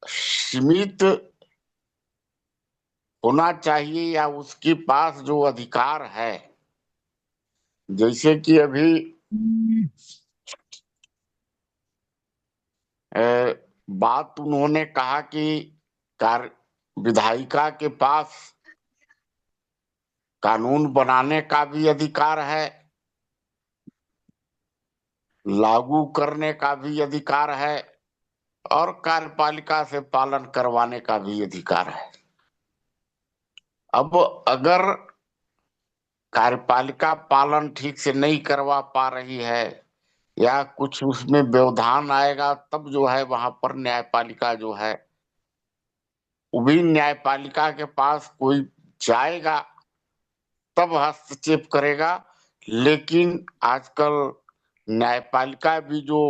सीमित होना चाहिए, या उसके पास जो अधिकार है, जैसे कि अभी बात उन्होंने कहा कि विधायिका के पास कानून बनाने का भी अधिकार है, लागू करने का भी अधिकार है, और कार्यपालिका से पालन करवाने का भी अधिकार है। अब अगर कार्यपालिका पालन ठीक से नहीं करवा पा रही है या कुछ उसमें व्यवधान आएगा, तब जो है वहां पर न्यायपालिका जो है वो भी न्यायपालिका के पास कोई जाएगा तब हस्तक्षेप करेगा। लेकिन आजकल न्यायपालिका भी जो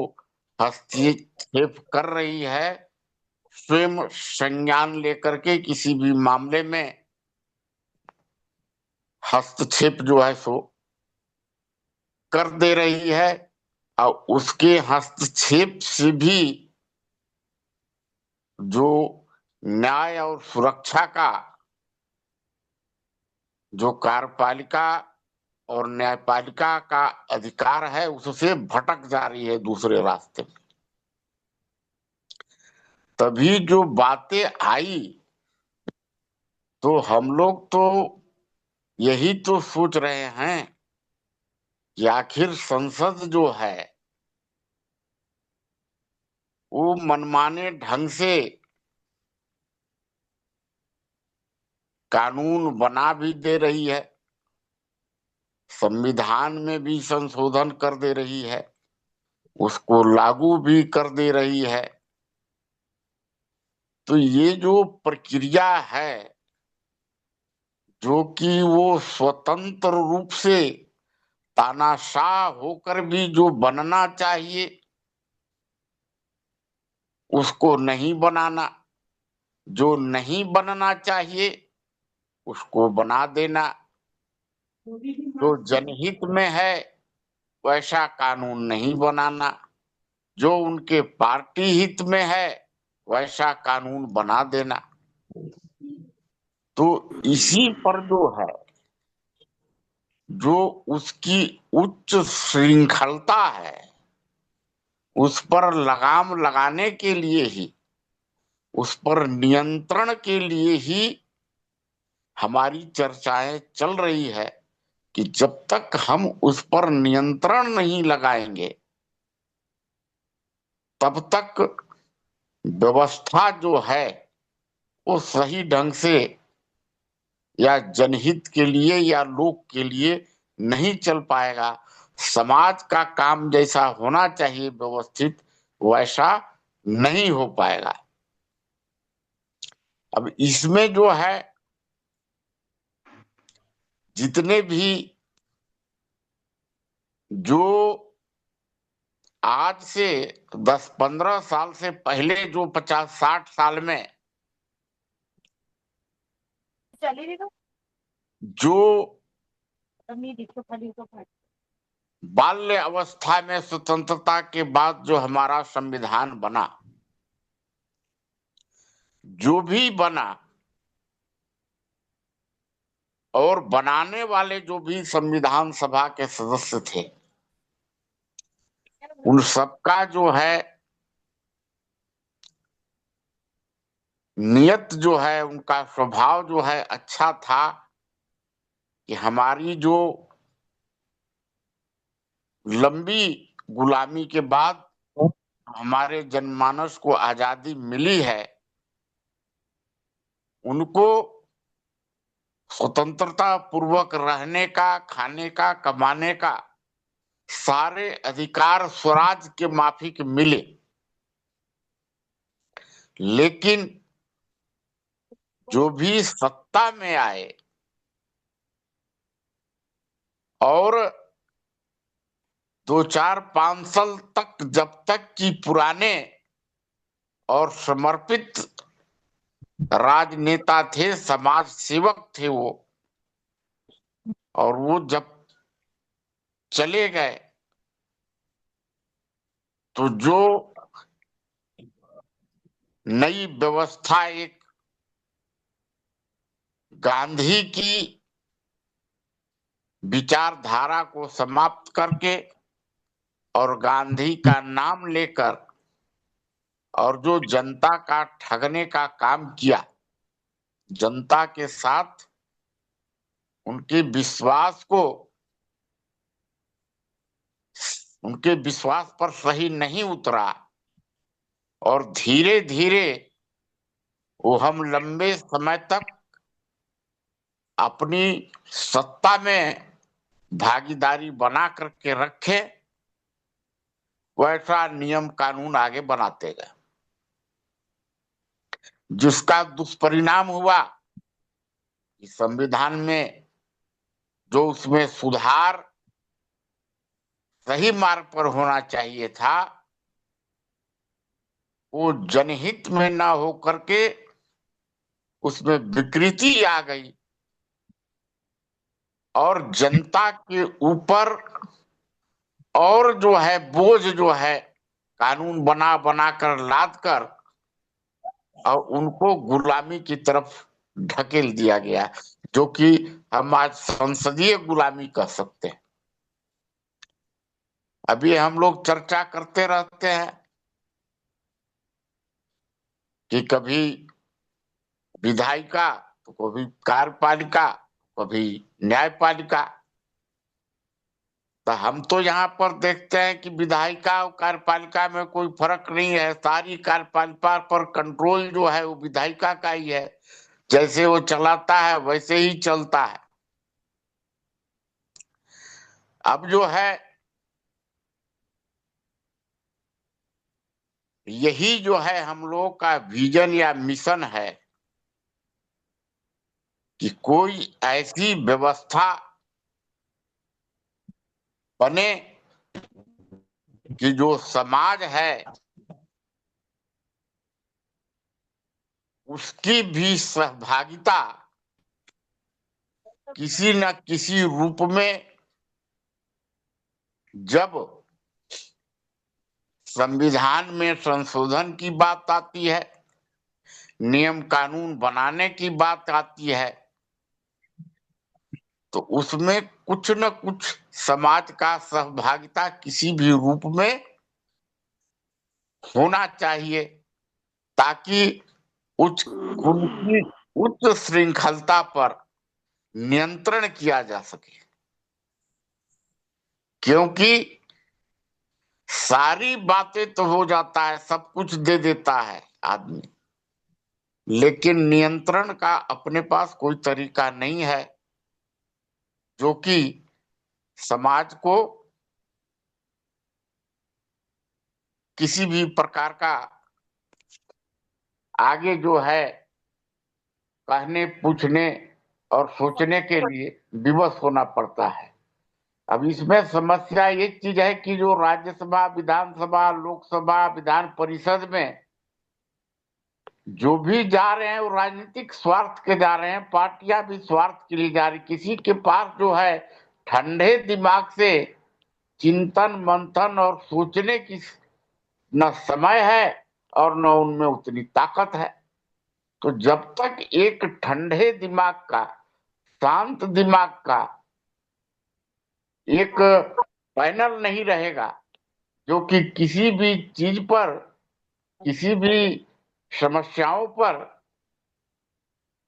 हस्तक्षेप कर रही है, स्वयं संज्ञान लेकर के किसी भी मामले में हस्तक्षेप जो है सो कर दे रही है, और उसके हस्तक्षेप से भी जो न्याय और सुरक्षा का जो कार्यपालिका और न्यायपालिका का अधिकार है उससे भटक जा रही है दूसरे रास्ते में। तभी जो बातें आई तो हम लोग तो यही तो सोच रहे हैं कि आखिर संसद जो है वो मनमाने ढंग से कानून बना भी दे रही है, संविधान में भी संशोधन कर दे रही है, उसको लागू भी कर दे रही है। तो ये जो प्रक्रिया है जो कि वो स्वतंत्र रूप से तानाशाह होकर भी जो बनना चाहिए उसको नहीं बनाना, जो नहीं बनना चाहिए उसको बना देना, जो जनहित में है वैसा कानून नहीं बनाना, जो उनके पार्टी हित में है वैसा कानून बना देना। तो इसी पर जो है, जो उसकी उच्च श्रृंखलता है, उस पर लगाम लगाने के लिए ही, उस पर नियंत्रण के लिए ही हमारी चर्चाएं चल रही है कि जब तक हम उस पर नियंत्रण नहीं लगाएंगे तब तक व्यवस्था जो है वो सही ढंग से या जनहित के लिए या लोक के लिए नहीं चल पाएगा। समाज का काम जैसा होना चाहिए व्यवस्थित, वैसा नहीं हो पाएगा। अब इसमें जो है जितने भी जो आज से 10-15 साल से पहले जो 50-60 साल में जो बाल्य अवस्था में स्वतंत्रता के बाद जो हमारा संविधान बना, जो भी बना, और बनाने वाले जो भी संविधान सभा के सदस्य थे, उन सबका जो है नियत जो है, उनका स्वभाव जो है अच्छा था कि हमारी जो लंबी गुलामी के बाद हमारे जनमानस को आजादी मिली है, उनको स्वतंत्रता पूर्वक रहने का, खाने का, कमाने का सारे अधिकार स्वराज के माफिक मिले। लेकिन जो भी सत्ता में आए और 2-4-5 साल तक जब तक कि पुराने और समर्पित राजनेता थे, समाज सेवक थे वो, और वो जब चले गए तो जो नई व्यवस्था एक गांधी की विचारधारा को समाप्त करके और गांधी का नाम लेकर और जो जनता का ठगने का काम किया, जनता के साथ उनके विश्वास को, उनके विश्वास पर सही नहीं उतरा, और धीरे धीरे वो हम लंबे समय तक अपनी सत्ता में भागीदारी बना करके रखे, वैसा नियम कानून आगे बनाते गए, जिसका दुष्परिणाम हुआ कि संविधान में जो उसमें सुधार सही मार्ग पर होना चाहिए था, वो जनहित में ना हो करके उसमें विकृति आ गई और जनता के ऊपर और जो है बोझ जो है कानून बना बना कर लाद कर और उनको गुलामी की तरफ ढकेल दिया गया, जो कि हम आज संसदीय गुलामी कह सकते हैं। अभी हम लोग चर्चा करते रहते हैं कि कभी विधायिका तो कभी कार्यपालिका, कभी न्यायपालिका। तो हम तो यहाँ पर देखते हैं कि विधायिका और कार्यपालिका में कोई फर्क नहीं है, सारी कार्यपालिका पर कंट्रोल जो है वो विधायिका का ही है, जैसे वो चलाता है वैसे ही चलता है। अब जो है यही जो है हम लोग का विजन या मिशन है कि कोई ऐसी व्यवस्था बने कि जो समाज है उसकी भी सहभागिता किसी न किसी रूप में जब संविधान में संशोधन की बात आती है, नियम कानून बनाने की बात आती है, तो उसमें कुछ न कुछ समाज का सहभागिता किसी भी रूप में होना चाहिए, ताकि उनकी उच्च श्रृंखलता पर नियंत्रण किया जा सके। क्योंकि सारी बातें तो हो जाता है, सब कुछ दे देता है आदमी, लेकिन नियंत्रण का अपने पास कोई तरीका नहीं है जो कि समाज को किसी भी प्रकार का आगे जो है कहने, पूछने और सोचने के लिए विवश होना पड़ता है। अब इसमें समस्या ये चीज है कि जो राज्यसभा, विधानसभा, लोकसभा, विधान परिषद में जो भी जा रहे हैं वो राजनीतिक स्वार्थ के जा रहे हैं, पार्टियां भी स्वार्थ के लिए जा रही। किसी के पास जो है ठंडे दिमाग से चिंतन मंथन और सोचने की न समय है और न उनमें उतनी ताकत है। तो जब तक एक ठंडे दिमाग का, शांत दिमाग का एक पैनल नहीं रहेगा जो कि किसी भी चीज पर, किसी भी समस्याओं पर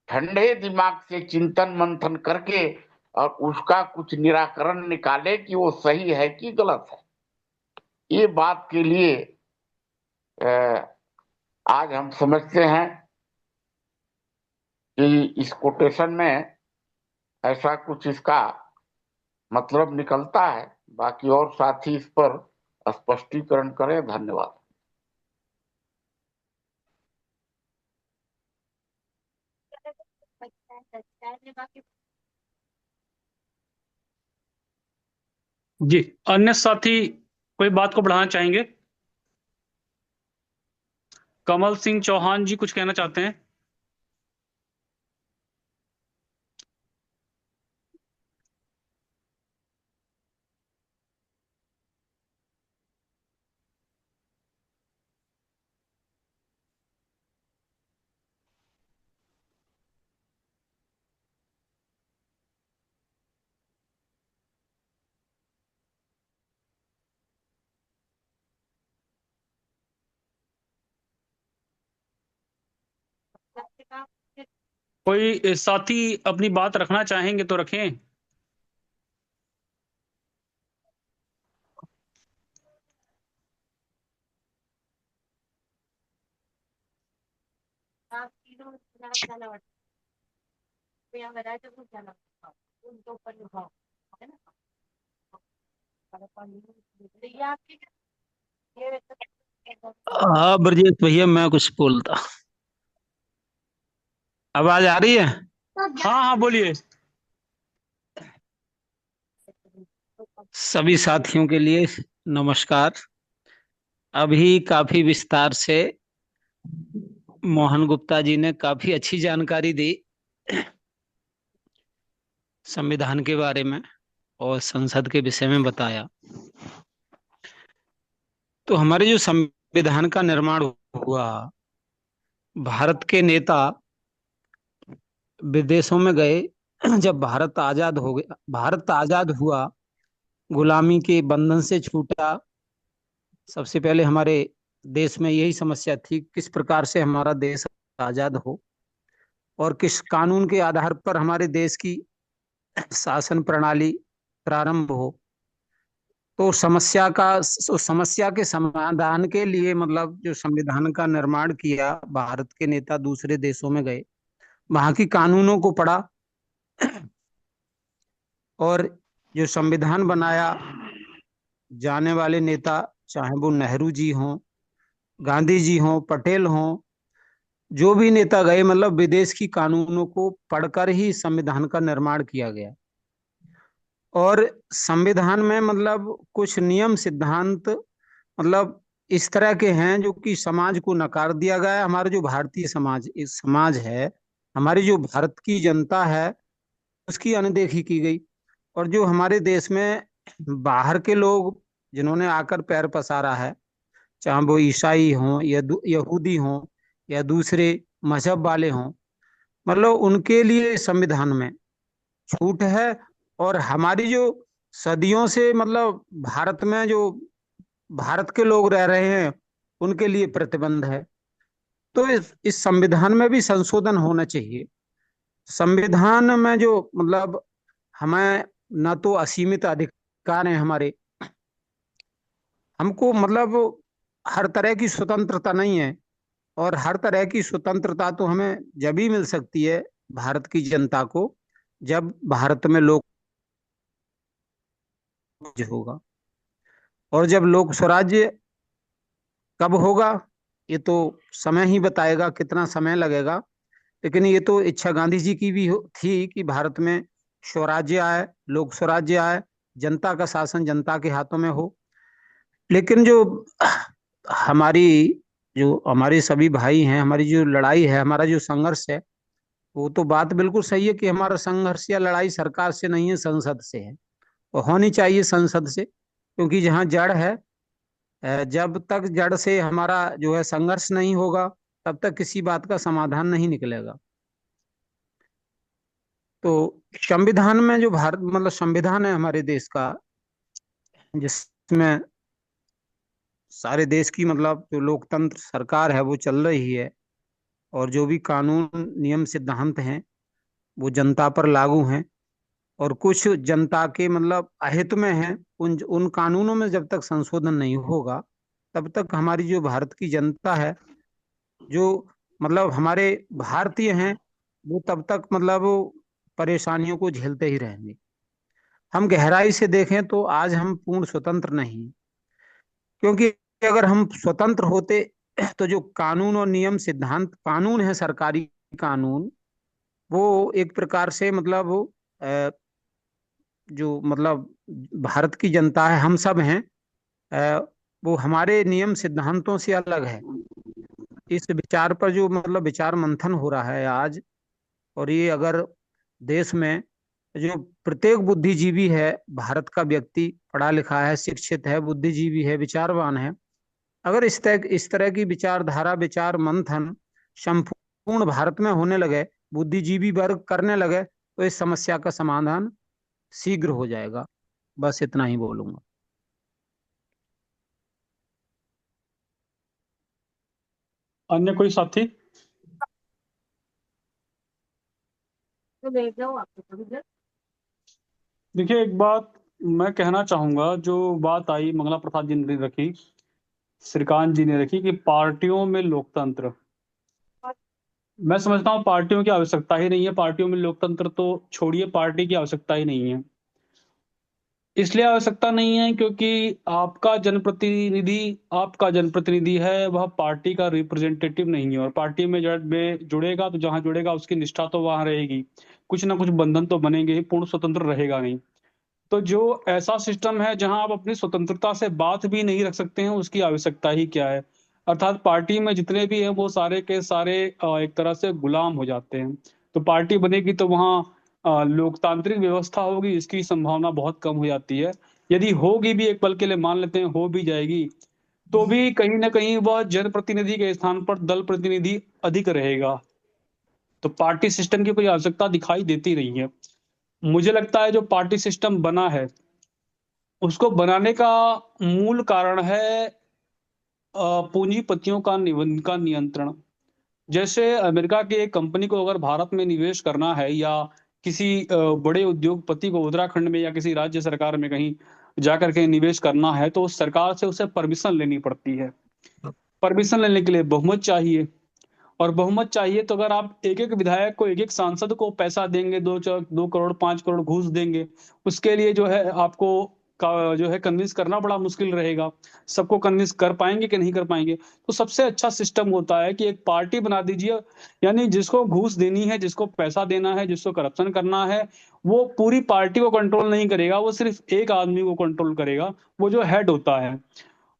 ठंडे दिमाग से चिंतन मंथन करके और उसका कुछ निराकरण निकाले कि वो सही है कि गलत है, ये बात के लिए आज हम समझते हैं कि इस कोटेशन में ऐसा कुछ इसका मतलब निकलता है। बाकी और साथी इस पर स्पष्टीकरण करें। धन्यवाद। जी, अन्य साथी कोई बात को बढ़ाना चाहेंगे? कमल सिंह चौहान जी कुछ कहना चाहते हैं? कोई साथी अपनी बात रखना चाहेंगे तो रखें। हाँ ब्रजेश भैया, मैं कुछ बोलता। आवाज आ रही है? हाँ हाँ, बोलिए। सभी साथियों के लिए नमस्कार। अभी काफी विस्तार से मोहन गुप्ता जी ने काफी अच्छी जानकारी दी संविधान के बारे में और संसद के विषय में बताया। तो हमारे जो संविधान का निर्माण हुआ, भारत के नेता विदेशों में गए। जब भारत आजाद हो गया, भारत आजाद हुआ, गुलामी के बंधन से छूटा, सबसे पहले हमारे देश में यही समस्या थी किस प्रकार से हमारा देश आजाद हो और किस कानून के आधार पर हमारे देश की शासन प्रणाली प्रारंभ हो। तो समस्या के समाधान के लिए मतलब जो संविधान का निर्माण किया, भारत के नेता दूसरे देशों में गए, वहां की कानूनों को पढ़ा और जो संविधान बनाया, जाने वाले नेता चाहे वो नेहरू जी हों, गांधी जी हों, पटेल हों, जो भी नेता गए, मतलब विदेश की कानूनों को पढ़कर ही संविधान का निर्माण किया गया। और संविधान में मतलब कुछ नियम सिद्धांत मतलब इस तरह के हैं जो कि समाज को नकार दिया गया है। हमारा जो भारतीय समाज इस समाज है, हमारी जो भारत की जनता है, उसकी अनदेखी की गई। और जो हमारे देश में बाहर के लोग जिन्होंने आकर पैर पसारा है, चाहे वो ईसाई हों या यहूदी हों या दूसरे मजहब वाले हों, मतलब उनके लिए संविधान में छूट है। और हमारी जो सदियों से मतलब भारत में जो भारत के लोग रह रहे हैं उनके लिए प्रतिबंध है। तो इस संविधान में भी संशोधन होना चाहिए। संविधान में जो मतलब हमें न तो असीमित अधिकार है हमारे, हमको मतलब हर तरह की स्वतंत्रता नहीं है। और हर तरह की स्वतंत्रता तो हमें जब ही मिल सकती है भारत की जनता को, जब भारत में लोक स्वराज्य होगा। और जब लोक स्वराज्य कब होगा ये तो समय ही बताएगा, कितना समय लगेगा। लेकिन ये तो इच्छा गांधी जी की भी थी कि भारत में स्वराज्य आए, लोक स्वराज्य आए, जनता का शासन जनता के हाथों में हो। लेकिन हमारी जो हमारे सभी भाई हैं, हमारी जो लड़ाई है, हमारा जो संघर्ष है, वो तो बात बिल्कुल सही है कि हमारा संघर्ष या लड़ाई सरकार से नहीं है, संसद से है। और होनी चाहिए संसद से, क्योंकि जहाँ जड़ है, जब तक जड़ से हमारा जो है संघर्ष नहीं होगा तब तक किसी बात का समाधान नहीं निकलेगा। तो संविधान में जो भारत मतलब संविधान है हमारे देश का, जिसमें सारे देश की मतलब जो लोकतंत्र सरकार है वो चल रही है, और जो भी कानून नियम सिद्धांत हैं वो जनता पर लागू हैं, और कुछ जनता के मतलब अहित में हैं। उन उन कानूनों में जब तक संशोधन नहीं होगा तब तक हमारी जो भारत की जनता है, जो मतलब हमारे भारतीय हैं, वो तब तक मतलब वो परेशानियों को झेलते ही रहेंगे। हम गहराई से देखें तो आज हम पूर्ण स्वतंत्र नहीं, क्योंकि अगर हम स्वतंत्र होते तो जो कानून और नियम सिद्धांत कानून है, सरकारी कानून, वो एक प्रकार से मतलब वो जो मतलब भारत की जनता है, हम सब हैं, वो हमारे नियम सिद्धांतों से अलग है। इस विचार पर जो मतलब विचार मंथन हो रहा है आज, और ये अगर देश में जो प्रत्येक बुद्धिजीवी है, भारत का व्यक्ति पढ़ा लिखा है, शिक्षित है, बुद्धिजीवी है, विचारवान है, अगर इस तरह की विचारधारा विचार मंथन संपूर्ण भारत में होने लगे, बुद्धिजीवी वर्ग करने लगे, तो इस समस्या का समाधान शीघ्र हो जाएगा। बस इतना ही बोलूंगा। अन्य कोई साथी? देखिए, एक बात मैं कहना चाहूंगा। जो बात आई मंगला प्रसाद जी ने रखी, श्रीकांत जी ने रखी कि पार्टियों में लोकतंत्र, मैं समझता हूँ पार्टियों की आवश्यकता ही नहीं है। पार्टियों में लोकतंत्र तो छोड़िए, पार्टी की आवश्यकता ही नहीं है। इसलिए आवश्यकता नहीं है क्योंकि आपका जनप्रतिनिधि है, वह पार्टी का रिप्रेजेंटेटिव नहीं है। और पार्टी में जब में जुड़ेगा तो जहां जुड़ेगा उसकी निष्ठा तो वहां रहेगी, कुछ ना कुछ बंधन तो बनेंगे ही, पूर्ण स्वतंत्र रहेगा नहीं। तो जो ऐसा सिस्टम है जहां आप अपनी स्वतंत्रता से बात भी नहीं रख सकते हैं, उसकी आवश्यकता ही क्या है। अर्थात पार्टी में जितने भी हैं वो सारे के सारे एक तरह से गुलाम हो जाते हैं। तो पार्टी बनेगी तो वहां लोकतांत्रिक व्यवस्था होगी, इसकी संभावना बहुत कम हो जाती है। यदि होगी भी, एक पल के लिए मान लेते हैं हो भी जाएगी, तो भी कहीं ना कहीं वह जनप्रतिनिधि के स्थान पर दल प्रतिनिधि अधिक रहेगा। तो पार्टी सिस्टम की कोई आवश्यकता दिखाई देती नहीं है। मुझे लगता है जो पार्टी सिस्टम बना है उसको बनाने का मूल कारण है पूंजीपतियों का नियंत्रण। जैसे अमेरिका की एक कंपनी को अगर भारत में निवेश करना है, या किसी बड़े उद्योगपति को उत्तराखंड में या किसी राज्य सरकार में कहीं जाकर के निवेश करना है, तो उस सरकार से उसे परमिशन लेनी पड़ती है। परमिशन लेने के लिए बहुमत चाहिए, और बहुमत चाहिए तो अगर आप एक एक विधायक को, एक एक सांसद को पैसा देंगे, 2 करोड़ 5 करोड़ घूस देंगे, उसके लिए जो है आपको का जो है कन्विंस करना बड़ा मुश्किल रहेगा। सबको कन्विंस कर पाएंगे कि नहीं कर पाएंगे। तो सबसे अच्छा सिस्टम होता है कि एक पार्टी बना दीजिए, यानी जिसको घूस देनी है, जिसको पैसा देना है, जिसको करप्शन करना है, वो पूरी पार्टी को कंट्रोल नहीं करेगा, वो सिर्फ एक आदमी को कंट्रोल करेगा, वो जो हेड होता है।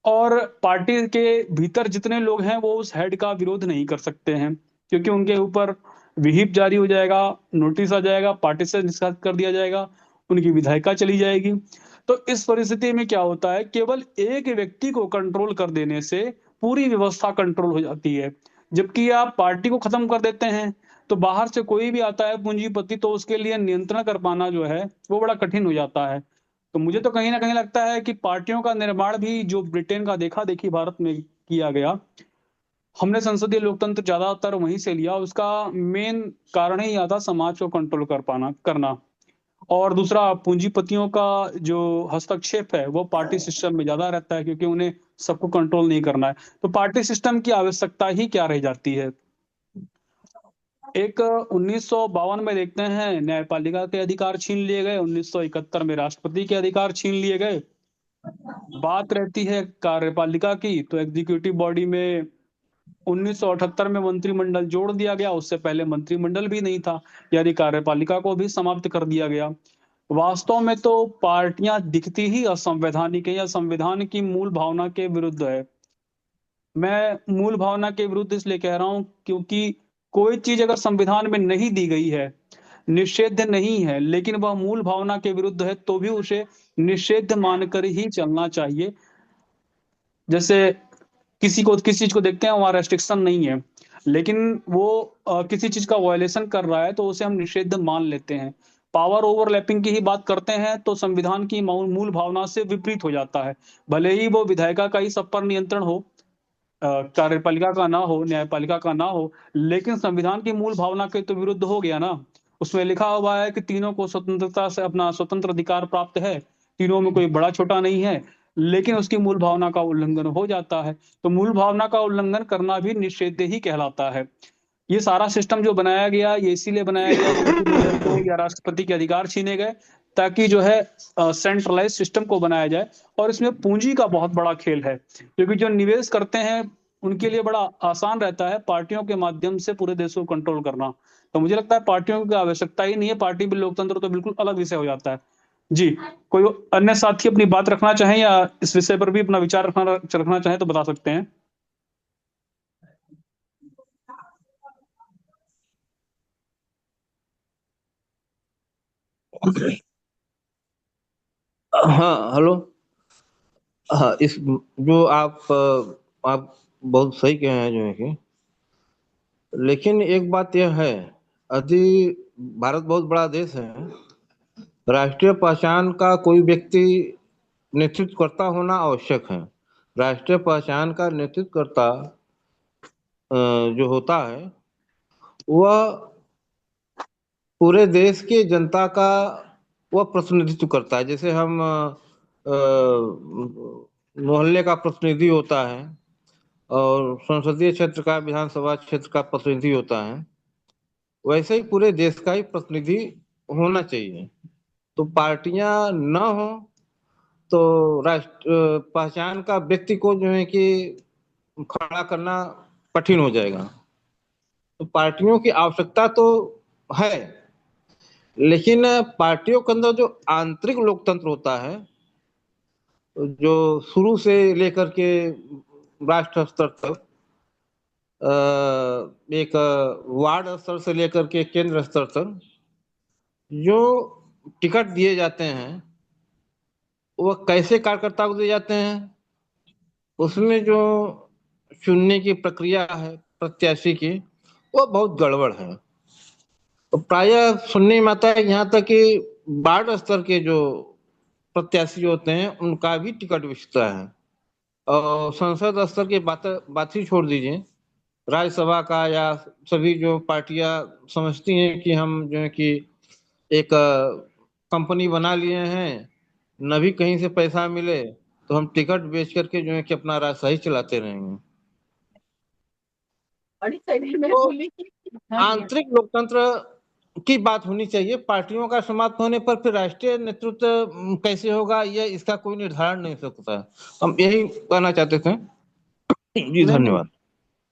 और पार्टी के भीतर जितने लोग हैं वो उस हेड का विरोध नहीं कर सकते हैं, क्योंकि उनके ऊपर विहिप जारी हो जाएगा, नोटिस आ जाएगा, पार्टी से निष्कासित कर दिया जाएगा, उनकी विधायिका चली जाएगी। तो इस परिस्थिति में क्या होता है, केवल एक व्यक्ति को कंट्रोल कर देने से पूरी व्यवस्था कंट्रोल हो जाती है। जबकि आप पार्टी को खत्म कर देते हैं तो बाहर से कोई भी आता है पूंजीपति, तो उसके लिए नियंत्रण कर पाना जो है वो बड़ा कठिन हो जाता है। तो मुझे तो कहीं ना कहीं लगता है कि पार्टियों का निर्माण भी जो ब्रिटेन का देखा देखी भारत में किया गया, हमने संसदीय लोकतंत्र ज्यादातर वहीं से लिया। उसका मेन कारण ही यह था समाज को कंट्रोल कर पाना करना। और दूसरा, पूंजीपतियों का जो हस्तक्षेप है वो पार्टी सिस्टम में ज्यादा रहता है, क्योंकि उन्हें सबको कंट्रोल नहीं करना है। तो पार्टी सिस्टम की आवश्यकता ही क्या रह जाती है। एक 1952 में देखते हैं न्यायपालिका के अधिकार छीन लिए गए, 1971 में राष्ट्रपति के अधिकार छीन लिए गए। बात रहती है कार्यपालिका की, तो एग्जीक्यूटिव बॉडी में 1978 में मंत्रिमंडल जोड़ दिया गया, उससे पहले मंत्रिमंडल भी नहीं था, यानी कार्यपालिका को भी समाप्त कर दिया गया। वास्तव में तो पार्टियां दिखती ही असंवैधानिक है या संविधान की मूल भावना के विरुद्ध है। मैं मूल भावना के विरुद्ध इसलिए कह रहा हूं क्योंकि कोई चीज अगर संविधान में नहीं दी गई है, निषेध नहीं है, लेकिन वह मूल भावना के विरुद्ध है, तो भी उसे निषेध मानकर ही चलना चाहिए। जैसे किसी चीज को देखते हैं वहां रेस्ट्रिक्शन नहीं है, लेकिन वो किसी चीज का वायलेशन कर रहा है तो उसे हम निषेध मान लेते हैं। पावर ओवरलैपिंग की ही बात करते हैं तो संविधान की मूल भावना से विपरीत हो जाता है। भले ही वो विधायिका का ही सब पर नियंत्रण हो, कार्यपालिका का ना हो, न्यायपालिका का ना हो, लेकिन संविधान की मूल भावना के तो विरुद्ध हो गया ना। उसमें लिखा हुआ है कि तीनों को स्वतंत्रता से अपना स्वतंत्र अधिकार प्राप्त है, तीनों में कोई बड़ा छोटा नहीं है, लेकिन उसकी मूल भावना का उल्लंघन हो जाता है। तो मूल भावना का उल्लंघन करना भी निषेध ही कहलाता है। ये सारा सिस्टम जो बनाया गया, ये इसीलिए बनाया गया मंत्रिमंडल को या राष्ट्रपति के अधिकार छीने गए ताकि जो है सेंट्रलाइज सिस्टम को बनाया जाए। और इसमें पूंजी का बहुत बड़ा खेल है, क्योंकि जो निवेश करते हैं उनके लिए बड़ा आसान रहता है पार्टियों के माध्यम से पूरे देश को कंट्रोल करना। तो मुझे लगता है पार्टियों की आवश्यकता ही नहीं है, पार्टी भी लोकतंत्र तो बिल्कुल अलग विषय हो जाता है। जी, कोई अन्य साथी अपनी बात रखना चाहें या इस विषय पर भी अपना विचार रखना चाहें तो बता सकते हैं। हाँ, हेलो। हाँ, इस जो आप बहुत सही कह रहे हैं जो है कि, लेकिन एक बात यह है, यदि भारत बहुत बड़ा देश है, राष्ट्रीय पहचान का कोई व्यक्ति नेतृत्व करता होना आवश्यक है। राष्ट्रीय पहचान का नेतृत्व करता जो होता है वह पूरे देश की जनता का वह प्रतिनिधित्व करता है। जैसे हम मोहल्ले का प्रतिनिधि होता है और संसदीय क्षेत्र का, विधानसभा क्षेत्र का प्रतिनिधि होता है, वैसे ही पूरे देश का ही प्रतिनिधि होना चाहिए। तो पार्टियां न हो तो राष्ट्र पहचान का व्यक्ति को जो है कि खड़ा करना कठिन हो जाएगा। तो पार्टियों की आवश्यकता तो है, लेकिन पार्टियों के अंदर जो आंतरिक लोकतंत्र होता है, जो शुरू से लेकर के राष्ट्र स्तर तक, एक वार्ड स्तर से लेकर के केंद्र स्तर तक जो टिकट दिए जाते हैं वह कैसे कार्यकर्ता को दिए जाते हैं, उसमें जो चुनने की प्रक्रिया है प्रत्याशी की, वो बहुत गड़बड़ है। तो प्रायः सुनने में आता है यहाँ तक कि वार्ड स्तर के जो प्रत्याशी होते हैं उनका भी टिकट बिकता है। और संसद स्तर की बात ही छोड़ दीजिए, राज्यसभा का या सभी जो पार्टियां समझती हैं कि हम जो है कि एक कंपनी बना लिए हैं, न भी कहीं से पैसा मिले तो हम टिकट बेच करके जो है कि अपना राज सही चलाते रहेंगे। तो आंतरिक लोकतंत्र की बात होनी चाहिए। पार्टियों का समाप्त होने पर फिर राष्ट्रीय नेतृत्व कैसे होगा, यह इसका कोई निर्धारण नहीं सकता। हम यही कहना चाहते थे। जी, धन्यवाद।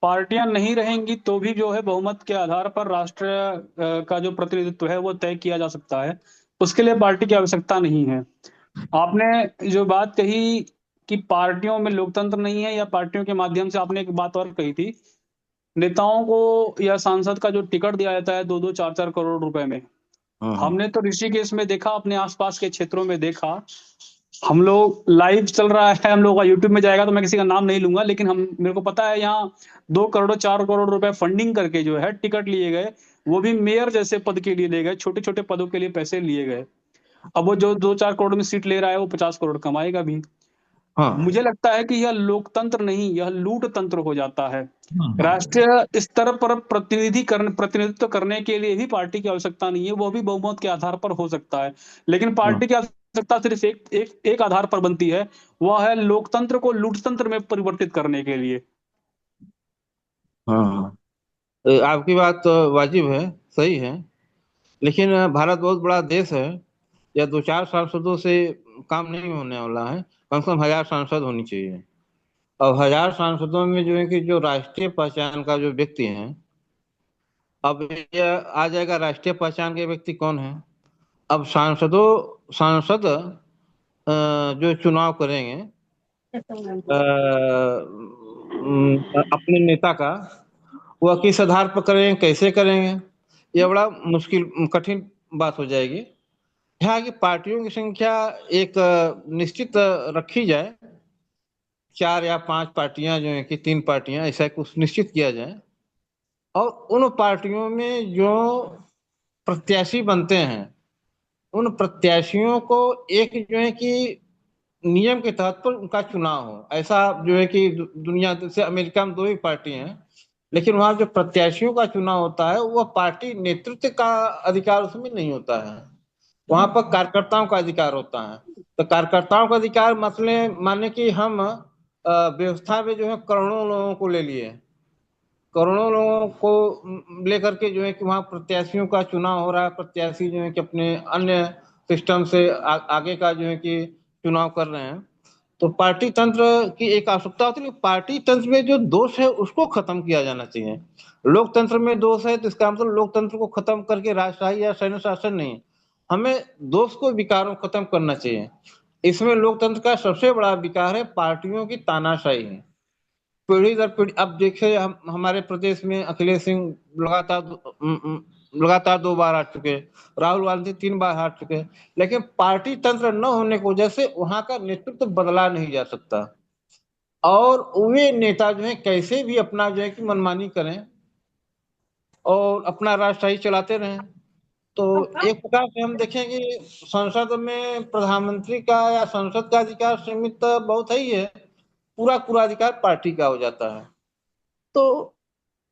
पार्टियां नहीं रहेंगी तो भी जो है बहुमत के आधार पर राष्ट्र का जो प्रतिनिधित्व है वो तय किया जा सकता है, उसके लिए पार्टी की आवश्यकता नहीं है। आपने जो बात कही कि पार्टियों में लोकतंत्र नहीं है या पार्टियों के माध्यम से, आपने एक बात और कही थी, नेताओं को या सांसद का जो टिकट दिया जाता है 2-2 4-4 करोड़ रुपए में। हमने तो ऋषिकेश में देखा, अपने आसपास के क्षेत्रों में देखा हम लोग लाइव चल रहा है, हम लोग का यूट्यूब में जाएगा, तो मैं किसी का नाम नहीं लूंगा, लेकिन हम मेरे को पता है यहाँ 2 करोड़ 4 करोड़ रुपए फंडिंग करके जो है टिकट लिए गए, वो भी मेयर जैसे पद के लिए लिए गए, छोटे छोटे पदों के लिए पैसे लिए गए। अब वो जो 2-4 करोड़ में सीट ले रहा है वो 50 करोड़ कमाएगा भी। हाँ मुझे लगता है कि यह लोकतंत्र नहीं, यह लूट तंत्र हो जाता है। हाँ राष्ट्रीय स्तर पर प्रतिनिधित्व करने के लिए भी पार्टी की आवश्यकता नहीं है, वो भी बहुमत के आधार पर हो सकता है। लेकिन हाँ पार्टी की आवश्यकता सिर्फ एक आधार पर बनती है, वह है लोकतंत्र को लूटतंत्र में परिवर्तित करने के लिए। हाँ हाँ। आपकी बात वाजिब है, सही है। लेकिन भारत बहुत बड़ा देश है, या 2-4 सांसदों से काम नहीं होने वाला है। कम से कम 1000 सांसद होनी चाहिए। और 1000 सांसदों में जो है कि जो राष्ट्रीय पहचान का जो व्यक्ति है, अब ये आ जाएगा राष्ट्रीय पहचान के व्यक्ति कौन है। अब सांसद जो चुनाव करेंगे अपने नेता का, वह किस आधार पर करेंगे, कैसे करेंगे, यह बड़ा मुश्किल कठिन बात हो जाएगी। यहाँ की पार्टियों की संख्या एक निश्चित रखी जाए, 4 या 5 पार्टियां जो है कि 3 पार्टियां, ऐसा कुछ निश्चित किया जाए। और उन पार्टियों में जो प्रत्याशी बनते हैं, उन प्रत्याशियों को एक जो है कि नियम के तहत पर उनका चुनाव हो। ऐसा जो है कि दुनिया से अमेरिका में 2 ही पार्टी हैं, लेकिन वहां जो प्रत्याशियों का चुनाव होता है वह पार्टी नेतृत्व का अधिकार उसमें नहीं होता है। वहां पर कार्यकर्ताओं का अधिकार होता है। तो कार्यकर्ताओं का अधिकार मसले माने कि हम व्यवस्था में जो है करोड़ों लोगों को ले लिए, करोड़ों लोगों को लेकर के जो है कि वहाँ प्रत्याशियों का चुनाव हो रहा है। प्रत्याशी जो है कि अपने अन्य सिस्टम से आगे का जो है कि चुनाव कर रहे हैं। तो पार्टी तंत्र की एक आवश्यकता होती है, पार्टी तंत्र में जो दोष है उसको खत्म किया जाना चाहिए। लोकतंत्र में दोष है तो इसका मतलब लोकतंत्र को खत्म करके राजशाही या सैन्य शासन नहीं, हमें दोष को, विकारों को खत्म करना चाहिए। इसमें लोकतंत्र का सबसे बड़ा विकार है पार्टियों की तानाशाही है। पीढ़ी दर पीढ़ी, अब देखिए हमारे प्रदेश में अखिलेश सिंह लगातार 2 बार हार चुके, राहुल गांधी 3 बार हार चुके, लेकिन पार्टी तंत्र न होने की वजह से वहां का नेतृत्व बदला नहीं जा सकता। और वे नेता जो है कैसे भी अपना जो है कि मनमानी करें और अपना राजशाही चलाते रहें। तो एक प्रकार से हम देखें कि संसद में प्रधानमंत्री का या संसद का अधिकार सीमित बहुत है ही है, पूरा पूरा अधिकार पार्टी का हो जाता है। तो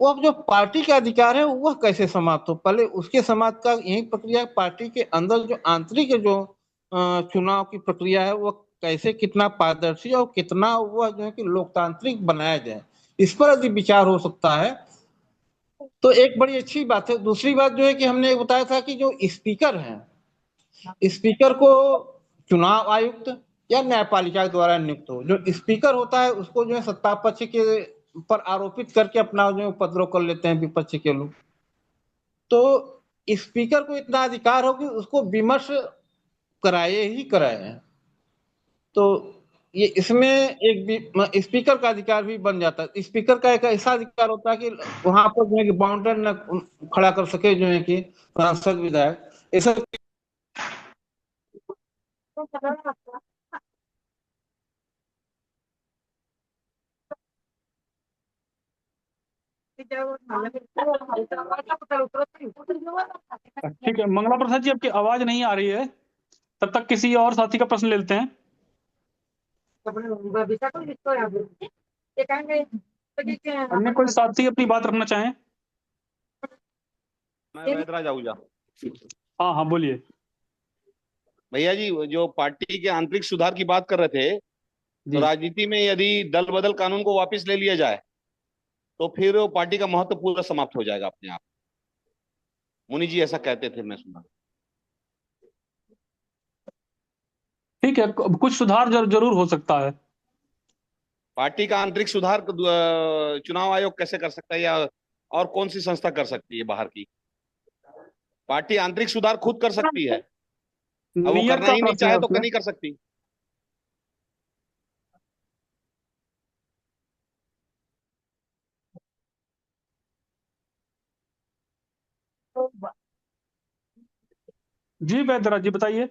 वो अब जो पार्टी का अधिकार है वह कैसे समाप्त हो, पहले उसके समाप्त का यही प्रक्रिया, पार्टी के अंदर जो आंतरिक जो चुनाव की प्रक्रिया है वह कैसे, कितना पारदर्शी और कितना वह जो है कि लोकतांत्रिक बनाया जाए, इस पर यदि विचार हो सकता है तो एक बड़ी अच्छी बात है। दूसरी बात जो है कि हमने बताया था कि जो स्पीकर हैं, स्पीकर को चुनाव आयुक्त या न्यायपालिका द्वारा नियुक्त हो। जो स्पीकर होता है उसको जो है सत्ता पक्ष के पर आरोपित करके अपना जो उपद्रव कर लेते हैं विपक्ष के लोग। तो स्पीकर को इतना अधिकार हो कि उसको विमर्श कराए ही कराए। तो ये इसमें एक स्पीकर का अधिकार भी बन जाता है। स्पीकर का एक ऐसा अधिकार होता है कि वहां पर जो है कि बाउंडर न खड़ा कर सके जो है कि सांसद विधायक, ऐसा। ठीक है मंगला प्रसाद जी, आपकी आवाज नहीं आ रही है, तब तक किसी और साथी का प्रश्न लेते हैं। अन्य कोई साथी अपनी बात रखना चाहें? मैं वैदराज आहूजा। हाँ हाँ बोलिए। भैया जी, जो पार्टी के आंतरिक सुधार की बात कर रहे थे, तो जी राजनीति में यदि दल बदल कानून को वापस ले लिया जाए तो फिर वो पार्टी का महत्व पूरा समाप्त हो जाएगा अपने आप। मुनि जी ऐसा कहते थे, मैं सुना। ठीक है, कुछ सुधार जरूर हो सकता है। पार्टी का आंतरिक सुधार चुनाव आयोग कैसे कर सकता है, या और कौन सी संस्था कर सकती है बाहर की? पार्टी आंतरिक सुधार खुद कर सकती है, अब वो नियत करना का ही नहीं प्रश्न है चाहे तो उसमें। नहीं कर सकती। जी वैद्यराज जी बताइए।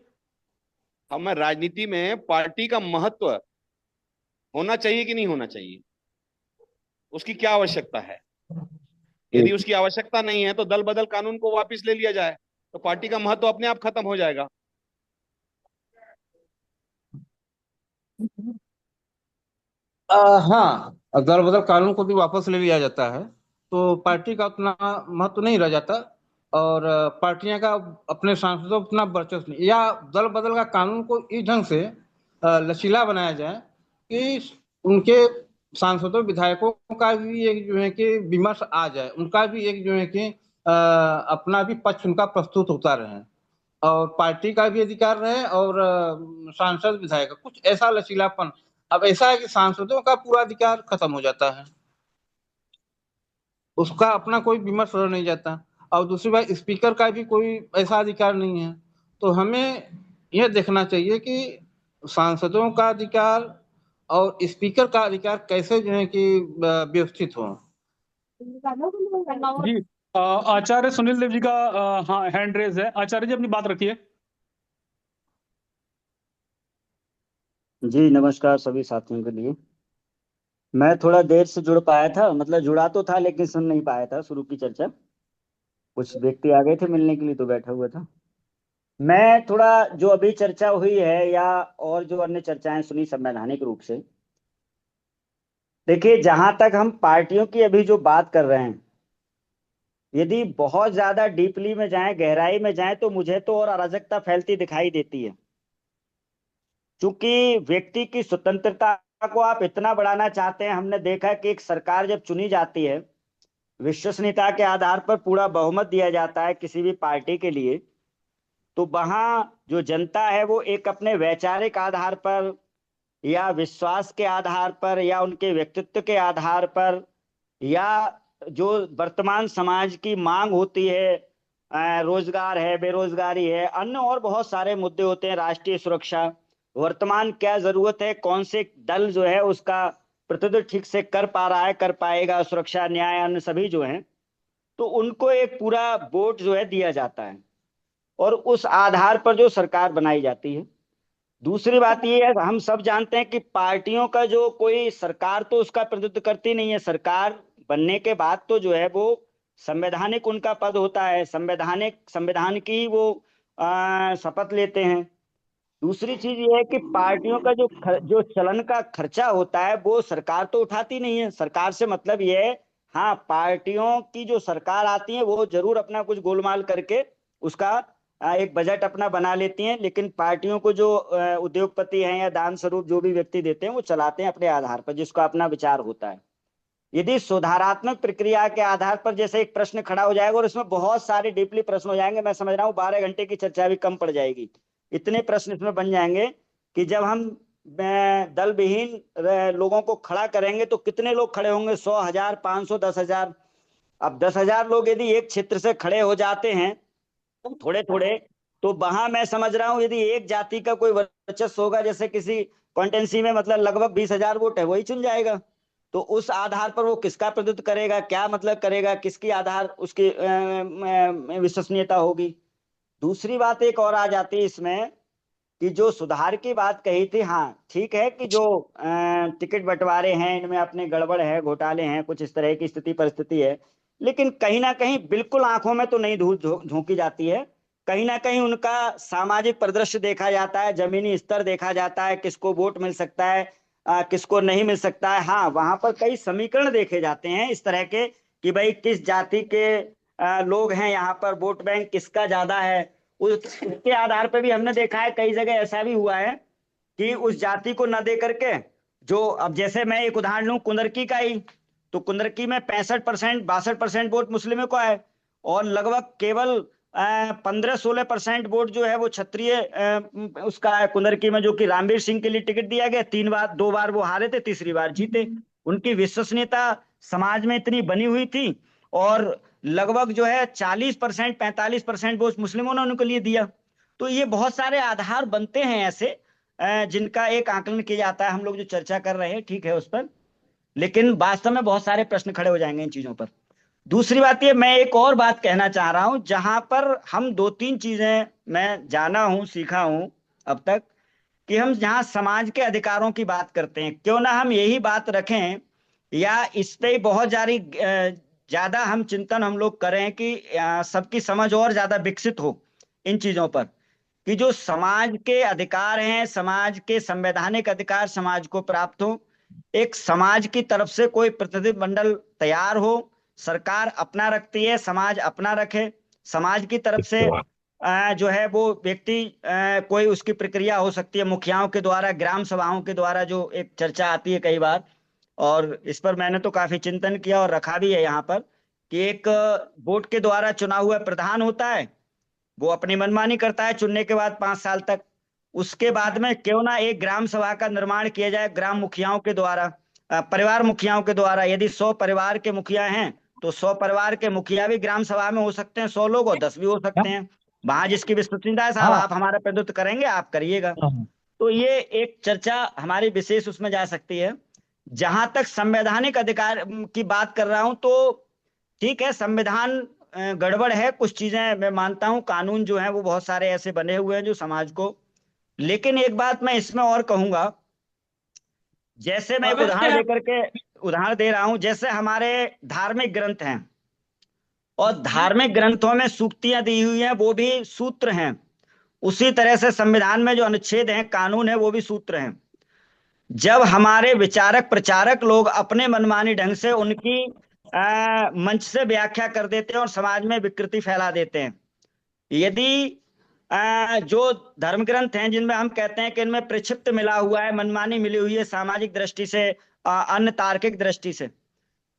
हमें राजनीति में पार्टी का महत्व होना चाहिए कि नहीं होना चाहिए, उसकी क्या आवश्यकता है। यदि उसकी आवश्यकता नहीं है तो दल बदल कानून को वापस ले लिया जाए, तो पार्टी का महत्व अपने आप खत्म हो जाएगा। हाँ, दल बदल कानून को भी वापस ले लिया जाता है तो पार्टी का उतना महत्व नहीं रह जाता, और पार्टियां का अपने सांसदों पर उतना वर्चस्व नहीं, या दल बदल का कानून को इस ढंग से लचीला बनाया जाए कि उनके सांसदों विधायकों का भी एक जो है कि विमर्श आ जाए, उनका भी एक जो है कि अपना भी पक्ष उनका प्रस्तुत होता रहे, और पार्टी का भी अधिकार रहे, और सांसद विधायक का कुछ ऐसा लचीलापन। अब ऐसा है कि सांसदों का पूरा अधिकार खत्म हो जाता है, उसका अपना कोई विमर्श रह नहीं जाता, और दूसरी बात स्पीकर का भी कोई ऐसा अधिकार नहीं है। तो हमें यह देखना चाहिए कि सांसदों का अधिकार और स्पीकर का अधिकार कैसे जो है कि व्यवस्थित हो। जी, आचार्य सुनील देव जी का हाँ हैंड रेज है। आचार्य जी अपनी बात रखिए। जी नमस्कार सभी साथियों के लिए। मैं थोड़ा देर से जुड़ पाया था, मतलब जुड़ा तो था लेकिन सुन नहीं पाया था शुरू की चर्चा। कुछ व्यक्ति आ गए थे मिलने के लिए तो बैठा हुआ था। मैं थोड़ा जो अभी चर्चा हुई है या और जो अन्य चर्चाएं सुनी संवैधानिक रूप से, देखिए जहां तक हम पार्टियों की अभी जो बात कर रहे हैं, यदि बहुत ज्यादा डीपली में जाएं, गहराई में जाएं, तो मुझे तो और अराजकता फैलती दिखाई देती है। क्योंकि व्यक्ति की स्वतंत्रता को आप इतना बढ़ाना चाहते हैं। हमने देखा कि एक सरकार जब चुनी जाती है, विश्वसनीयता के आधार पर पूरा बहुमत दिया जाता है किसी भी पार्टी के लिए, तो वहां जो जनता है वो एक अपने वैचारिक आधार पर या विश्वास के आधार पर या उनके व्यक्तित्व के आधार पर या जो वर्तमान समाज की मांग होती है, रोजगार है, बेरोजगारी है, अन्य और बहुत सारे मुद्दे होते हैं, राष्ट्रीय सुरक्षा, वर्तमान क्या जरूरत है, कौन से दल जो है उसका प्रतिनिधित्व ठीक से कर पा रहा है, कर पाएगा, सुरक्षा, न्याय, अन्य सभी जो हैं, तो उनको एक पूरा वोट जो है दिया जाता है और उस आधार पर जो सरकार बनाई जाती है। दूसरी बात ये है, हम सब जानते हैं कि पार्टियों का जो कोई सरकार तो उसका प्रतिनिधित्व करती नहीं है। सरकार बनने के बाद तो जो है वो संवैधानिक उनका पद होता है, संविधान की ही वो शपथ लेते हैं। दूसरी चीज ये है कि पार्टियों का जो चलन का खर्चा होता है वो सरकार तो उठाती नहीं है। सरकार से मतलब ये है, हाँ पार्टियों की जो सरकार आती है वो जरूर अपना कुछ गोलमाल करके उसका एक बजट अपना बना लेती हैं, लेकिन पार्टियों को जो उद्योगपति हैं या दान स्वरूप जो भी व्यक्ति देते हैं वो चलाते हैं अपने आधार पर, जिसका अपना विचार होता है। यदि सुधारात्मक प्रक्रिया के आधार पर जैसे एक प्रश्न खड़ा हो जाएगा और इसमें बहुत सारे डीपली प्रश्न हो जाएंगे, मैं समझ रहा हूँ 12 घंटे की चर्चा भी कम पड़ जाएगी। इतने प्रश्न इसमें बन जाएंगे कि जब हम दल विहीन लोगों को खड़ा करेंगे तो कितने लोग खड़े होंगे, 100, 1000, 500, 10,000। अब 10,000 लोग यदि एक क्षेत्र से खड़े हो जाते हैं थोड़े थोड़े, तो वहां मैं समझ रहा हूं यदि एक जाति का कोई वर्चस्व होगा, जैसे किसी कॉन्टेंसी में मतलब लगभग 20,000 वोट है, वही चुन जाएगा। तो उस आधार पर वो किसका प्रतिनिधित्व करेगा, क्या मतलब करेगा, किसकी आधार उसकी विश्वसनीयता होगी। दूसरी बात एक और आ जाती है इसमें कि जो सुधार की बात कही थी, हाँ ठीक है कि जो टिकट बंटवारे हैं इनमें अपने गड़बड़ है, घोटाले हैं, कुछ इस तरह की स्थिति परिस्थिति है, लेकिन कहीं ना कहीं बिल्कुल आंखों में तो नहीं धूल झोंकी जाती है। कहीं ना कहीं उनका सामाजिक परिदृश्य देखा जाता है, जमीनी स्तर देखा जाता है, किसको वोट मिल सकता है, किसको नहीं मिल सकता है। हाँ वहां पर कई समीकरण देखे जाते हैं इस तरह के कि भाई किस जाति के लोग हैं यहाँ पर, वोट बैंक किसका ज्यादा है, उसके आधार पर भी हमने देखा है कई जगह ऐसा भी हुआ है कि उस जाति को न दे करके जो, अब जैसे मैं एक उदाहरण लूं कुंदरकी का ही, तो कुंदरकी में 65%, 62% वोट मुस्लिमों को है और लगभग केवल 15-16% वोट जो है वो क्षत्रिय उसका है कुंदरकी में, जो कि रामवीर सिंह के लिए टिकट दिया गया। 2 बार वो हारे थे, तीसरी बार जीते। उनकी विश्वसनीयता समाज में इतनी बनी हुई थी और लगभग जो है 40%, 45% वोट मुस्लिमों ने उनके लिए दिया। तो ये बहुत सारे आधार बनते हैं ऐसे जिनका एक आकलन किया जाता है। हम लोग जो चर्चा कर रहे हैं ठीक है उस पर, लेकिन वास्तव में बहुत सारे प्रश्न खड़े हो जाएंगे इन चीजों पर। दूसरी बात ये, मैं एक और बात कहना चाह रहा हूं जहां पर हम 2-3 चीजें मैं जाना हूं, सीखा हूं अब तक, कि हम जहां समाज के अधिकारों की बात करते हैं, क्यों ना हम यही बात रखें या इस पे बहुत ज्यादा हम चिंतन हम लोग करें कि सबकी समझ और ज्यादा विकसित हो इन चीजों पर, कि जो समाज के अधिकार हैं, समाज के संवैधानिक अधिकार समाज को प्राप्त हो, एक समाज की तरफ से कोई प्रतिनिधिमंडल तैयार हो, सरकार अपना रखती है, समाज अपना रखे, समाज की तरफ से जो है वो व्यक्ति कोई उसकी प्रक्रिया हो सकती है मुखियाओं के द्वारा, ग्राम सभाओं के द्वारा, जो एक चर्चा आती है कई बार, और इस पर मैंने तो काफी चिंतन किया और रखा भी है यहाँ पर, कि एक वोट के द्वारा चुना हुआ प्रधान होता है, वो अपनी मनमानी करता है चुनने के बाद 5 साल तक, उसके बाद में क्यों ना एक ग्राम सभा का निर्माण किया जाए ग्राम मुखियाओं के द्वारा, परिवार मुखियाओं के द्वारा। यदि 100 परिवार के मुखिया हैं तो 100 परिवार के मुखिया भी ग्राम सभा में हो सकते हैं, 100 लोग और 10 भी हो सकते हैं, वहां जिसकी विश्वसनीयता है, साहब आप हमारा प्रतिनिधित्व करेंगे, आप करिएगा। तो ये एक चर्चा हमारी विशेष उसमें जा सकती है। जहां तक संवैधानिक अधिकार की बात कर रहा हूं, तो ठीक है, संविधान गड़बड़ है, कुछ चीजें मैं मानता हूं, कानून जो है वो बहुत सारे ऐसे बने हुए हैं जो समाज को, लेकिन एक बात मैं इसमें और कहूंगा, जैसे मैं एक उदाहरण दे रहा हूं, जैसे हमारे धार्मिक ग्रंथ हैं और धार्मिक ग्रंथों में सूक्तियां दी हुई हैं, वो भी सूत्र हैं, उसी तरह से संविधान में जो अनुच्छेद हैं, कानून है, वो भी सूत्र हैं। जब हमारे विचारक प्रचारक लोग अपने मनमानी ढंग से उनकी मंच से व्याख्या कर देते हैं और समाज में विकृति फैला देते हैं, यदि जो धर्म ग्रंथ हैं जिनमें हम कहते हैं कि इनमें प्रक्षिप्त मिला हुआ है, मनमानी मिली हुई है सामाजिक दृष्टि से, अन्य तार्किक दृष्टि से,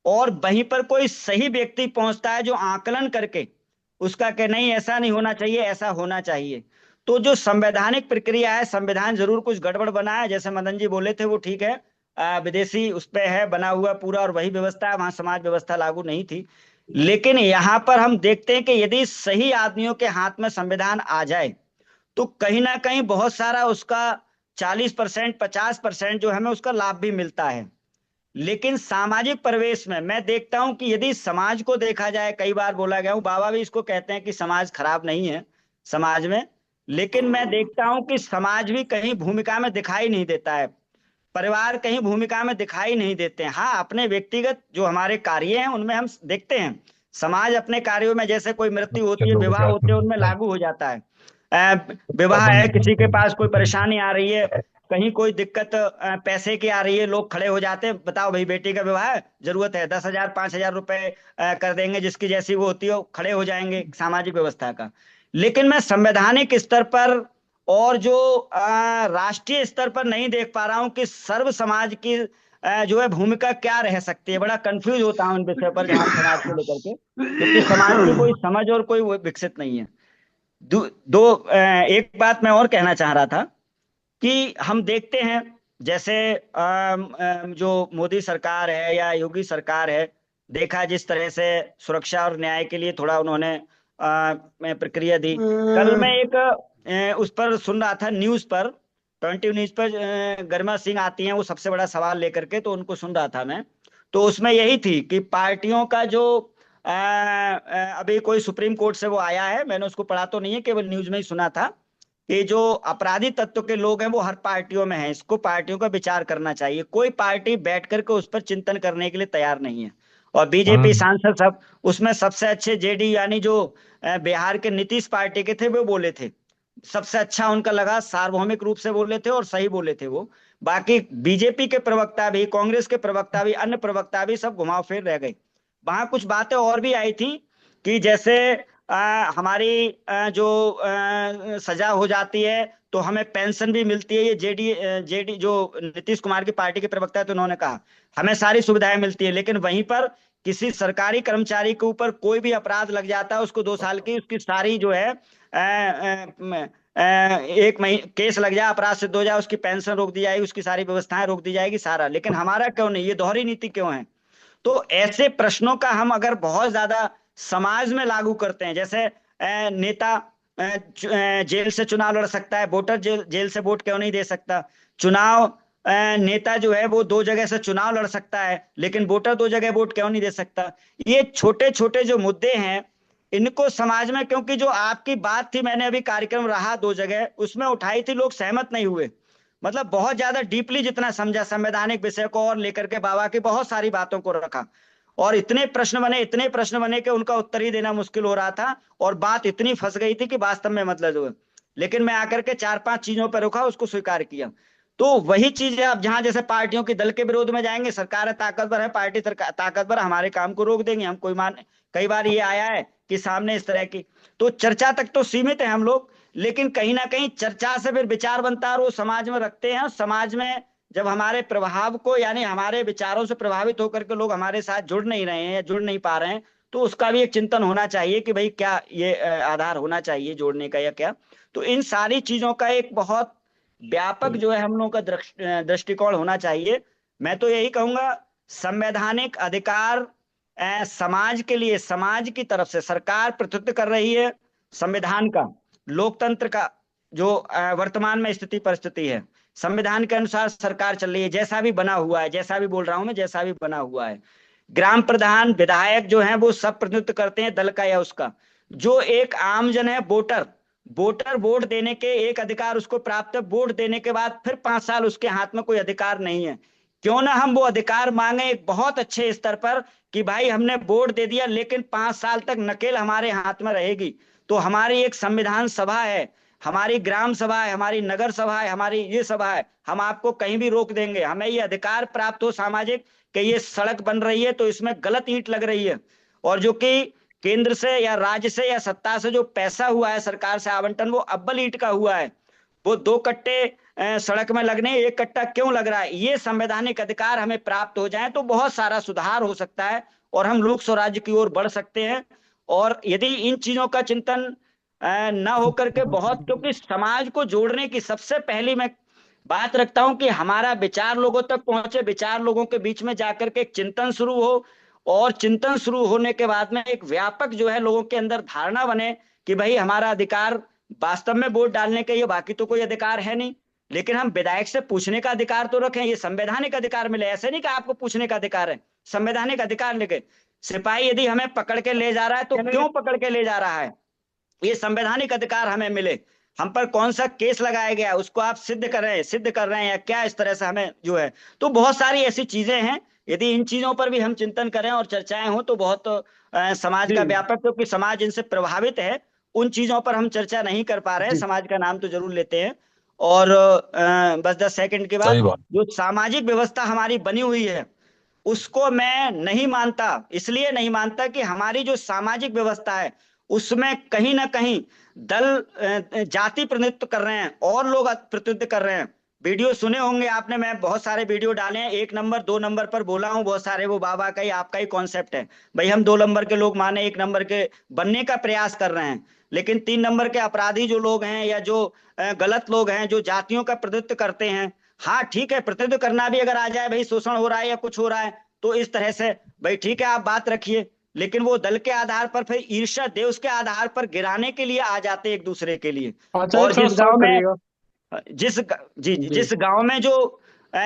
और वहीं पर कोई सही व्यक्ति पहुंचता है जो आकलन करके उसका कि नहीं ऐसा नहीं होना चाहिए, ऐसा होना चाहिए, तो जो संवैधानिक प्रक्रिया है, संविधान जरूर कुछ गड़बड़ बना है, जैसे मदन जी बोले थे वो ठीक है, विदेशी उस पे है बना हुआ पूरा और वही व्यवस्था है, वहां समाज व्यवस्था लागू नहीं थी, लेकिन यहाँ पर हम देखते हैं कि यदि सही आदमियों के हाथ में संविधान आ जाए तो कहीं ना कहीं बहुत सारा उसका 40% 50% जो हमें उसका लाभ भी मिलता है। लेकिन सामाजिक परिवेश में मैं देखता हूं कि यदि समाज को देखा जाए, कई बार बोला गया हूं, बाबा भी इसको कहते हैं कि समाज खराब नहीं है समाज में, लेकिन मैं देखता हूं कि समाज भी कहीं भूमिका में दिखाई नहीं देता है, परिवार कहीं भूमिका में दिखाई नहीं देते हैं। हाँ, अपने व्यक्तिगत जो हमारे कार्य हैं उनमें हम देखते हैं, समाज अपने कार्यों में, जैसे कोई मृत्यु होती है, विवाह होते हैं, उनमें लागू हो जाता है, विवाह है, किसी के पास कोई परेशानी आ रही है, कहीं कोई दिक्कत पैसे की आ रही है, लोग खड़े हो जाते हैं, बताओ भाई बेटी का विवाह है, जरूरत है 10,000 5,000 रुपए कर देंगे, जिसकी जैसी वो होती है खड़े हो जाएंगे, सामाजिक व्यवस्था का। लेकिन मैं संवैधानिक स्तर पर और जो राष्ट्रीय स्तर पर नहीं देख पा रहा हूं कि सर्व समाज की जो है भूमिका क्या रह सकती है। बड़ा कंफ्यूज होता हूं इन विषय पर जहां समाज को लेकर के, क्योंकि समाज की कोई समझ और कोई विकसित नहीं है। एक बात मैं और कहना चाह रहा था कि हम देखते हैं जैसे जो मोदी सरकार है या योगी सरकार है, देखा जिस तरह से सुरक्षा और न्याय के लिए थोड़ा उन्होंने प्रक्रिया दी। कल मैं एक उस पर सुन रहा था, न्यूज पर, 20 न्यूज पर गरिमा सिंह आती हैं वो सबसे बड़ा सवाल लेकर के, तो उनको सुन रहा था मैं, तो उसमें यही थी कि पार्टियों का जो अभी कोई सुप्रीम कोर्ट से वो आया है, मैंने उसको पढ़ा तो नहीं है, केवल न्यूज में ही सुना था, कि जो अपराधी तत्व के लोग हैं वो हर पार्टियों में हैं, इसको पार्टियों का विचार करना चाहिए। कोई पार्टी बैठ करके उस पर चिंतन करने के लिए तैयार नहीं है, और बीजेपी सांसद सब उसमें सबसे अच्छे जेडी यानी जो बिहार के नीतीश पार्टी के थे वो बोले थे, सबसे अच्छा उनका लगा, सार्वभौमिक रूप से बोले थे और सही बोले थे वो। बाकी बीजेपी के प्रवक्ता भी, कांग्रेस के प्रवक्ता भी, अन्य प्रवक्ता भी सब घुमाव फेर रह गए। वहां कुछ बातें और भी आई थी कि जैसे हमारी जो सजा हो जाती है तो हमें पेंशन भी मिलती है, ये जेडी जो नीतीश कुमार की पार्टी के प्रवक्ता है, तो उन्होंने कहा हमें सारी सुविधाएं मिलती है, लेकिन वहीं पर किसी सरकारी कर्मचारी के ऊपर कोई भी अपराध लग जाता है, उसको 2 साल की उसकी सारी जो है 1 महीने केस लग जाए, अपराध सिद्ध हो जाए, उसकी पेंशन रोक दी जाएगी, उसकी सारी व्यवस्थाएं रोक दी जाएगी, सारा। लेकिन हमारा क्यों नहीं, ये दोहरी नीति क्यों है? तो ऐसे प्रश्नों का हम अगर बहुत ज्यादा समाज में लागू करते हैं, जैसे नेता जेल से चुनाव लड़ सकता है, वोटर जेल से वोट क्यों नहीं दे सकता, चुनाव नेता जो है वो 2 जगह से चुनाव लड़ सकता है, लेकिन वोटर 2 जगह वोट क्यों नहीं दे सकता। ये छोटे छोटे जो मुद्दे हैं इनको समाज में, क्योंकि जो आपकी बात थी, मैंने अभी कार्यक्रम रहा 2 जगह उसमें उठाई थी, लोग सहमत नहीं हुए, मतलब बहुत ज्यादा डीपली जितना समझा संवैधानिक विषय को और लेकर के बाबा की बहुत सारी बातों को रखा, और इतने प्रश्न बने कि उनका उत्तर ही देना मुश्किल हो रहा था, और बात इतनी फंस गई थी कि वास्तव में मतलब जो है, लेकिन मैं आकर के 4-5 चीजों पर रुका, उसको स्वीकार किया। तो वही चीज है, अब जहां जैसे पार्टियों के दल के विरोध में जाएंगे, सरकार है ताकतवर है, पार्टी ताकतवर, हमारे काम को रोक देंगे, हम कोई मान, कई बार ये आया है कि सामने इस तरह की, तो चर्चा तक तो सीमित है हम लोग, लेकिन कहीं ना कहीं चर्चा से फिर विचार बनता है और वो समाज में रखते हैं, और समाज में जब हमारे प्रभाव को, यानी हमारे विचारों से प्रभावित होकर के लोग हमारे साथ जुड़ नहीं रहे हैं या जुड़ नहीं पा रहे हैं, तो उसका भी एक चिंतन होना चाहिए कि भाई क्या ये आधार होना चाहिए जोड़ने का या क्या। तो इन सारी चीजों का एक बहुत व्यापक जो है हम लोगों का दृष्टिकोण होना चाहिए। मैं तो यही कहूंगा, संवैधानिक अधिकार समाज के लिए, समाज की तरफ से सरकार प्रतिनिधित्व कर रही है संविधान का, लोकतंत्र का जो वर्तमान में स्थिति परिस्थिति है, संविधान के अनुसार सरकार चल रही है, जैसा भी बना हुआ है, जैसा भी बोल रहा हूं मैं, जैसा भी बना हुआ है। ग्राम प्रधान, विधायक जो है वो सब प्रतिनिधित्व करते हैं दल का या उसका। जो एक आमजन है, वोटर, वोटर वोट देने के एक अधिकार उसको प्राप्त है, वोट देने के बाद फिर 5 साल उसके हाथ में कोई अधिकार नहीं है। क्यों ना हम वो अधिकार मांगे एक बहुत अच्छे स्तर पर कि भाई हमने वोट दे दिया, लेकिन 5 साल तक नकेल हमारे हाथ में रहेगी। तो हमारी एक संविधान सभा है, हमारी ग्राम सभा है, हमारी नगर सभा है, हमारी ये सभा है, हम आपको कहीं भी रोक देंगे। हमें ये अधिकार प्राप्त हो सामाजिक कि ये सड़क बन रही है तो इसमें गलत ईंट लग रही है, और जो कि केंद्र से या राज्य से या सत्ता से जो पैसा हुआ है सरकार से आवंटन, वो अव्वल ईंट का हुआ है, वो 2 कट्टे सड़क में लगने, 1 कट्टा क्यों लग रहा है। ये संवैधानिक अधिकार हमें प्राप्त हो जाए तो बहुत सारा सुधार हो सकता है और हम लोक स्वराज्य की ओर बढ़ सकते हैं। और यदि इन चीजों का चिंतन न होकर के बहुत, क्योंकि समाज को जोड़ने की सबसे पहली मैं बात रखता हूं कि हमारा विचार लोगों तक पहुंचे, विचार लोगों के बीच में जाकर के एक चिंतन शुरू हो, और चिंतन शुरू होने के बाद में एक व्यापक जो है लोगों के अंदर धारणा बने कि भाई हमारा अधिकार वास्तव में वोट डालने के, ये बाकी तो कोई अधिकार है नहीं, लेकिन हम विधायक से पूछने का अधिकार तो रखें, ये संवैधानिक अधिकार मिले। ऐसे नहीं कि आपको पूछने का अधिकार है, संवैधानिक अधिकार लेके सिपाही यदि हमें पकड़ के ले जा रहा है तो क्यों पकड़ के ले जा रहा है, ये संवैधानिक अधिकार हमें मिले। हम पर कौन सा केस लगाया गया उसको आप सिद्ध कर रहे हैं या क्या, इस तरह से हमें जो है, तो बहुत सारी ऐसी चीजें हैं। यदि इन चीजों पर भी हम चिंतन करें और चर्चाएं हो तो बहुत समाज का व्यापक, क्योंकि समाज इनसे प्रभावित है, उन चीजों पर हम चर्चा नहीं कर पा रहे हैं, समाज का नाम तो जरूर लेते हैं। और बस 10 सेकंड के बाद, जो सामाजिक व्यवस्था हमारी बनी हुई है उसको मैं नहीं मानता, इसलिए नहीं मानता कि हमारी जो सामाजिक व्यवस्था है उसमें कहीं ना कहीं दल जाति प्रतिनिधित्व कर रहे हैं और लोग प्रतिनिधित्व कर रहे हैं। वीडियो सुने होंगे आपने, मैं बहुत सारे वीडियो डाले हैं, 1 नंबर 2 नंबर पर बोला हूं बहुत सारे, वो बाबा का ही आपका ही कॉन्सेप्ट है भाई, हम 2 नंबर के लोग माने 1 नंबर के बनने का प्रयास कर रहे हैं, लेकिन 3 नंबर के अपराधी जो लोग हैं या जो गलत लोग हैं जो जातियों का प्रतिनिधित्व करते हैं, हाँ ठीक है, प्रतिनिधित्व करना भी अगर आ जाए भाई शोषण हो रहा है या कुछ हो रहा है तो इस तरह से भाई ठीक है आप बात रखिए, लेकिन वो दल के आधार पर फिर ईर्ष्या देश के आधार पर गिराने के लिए आ जाते एक दूसरे के लिए। और जिस गांव में जिस गांव में जो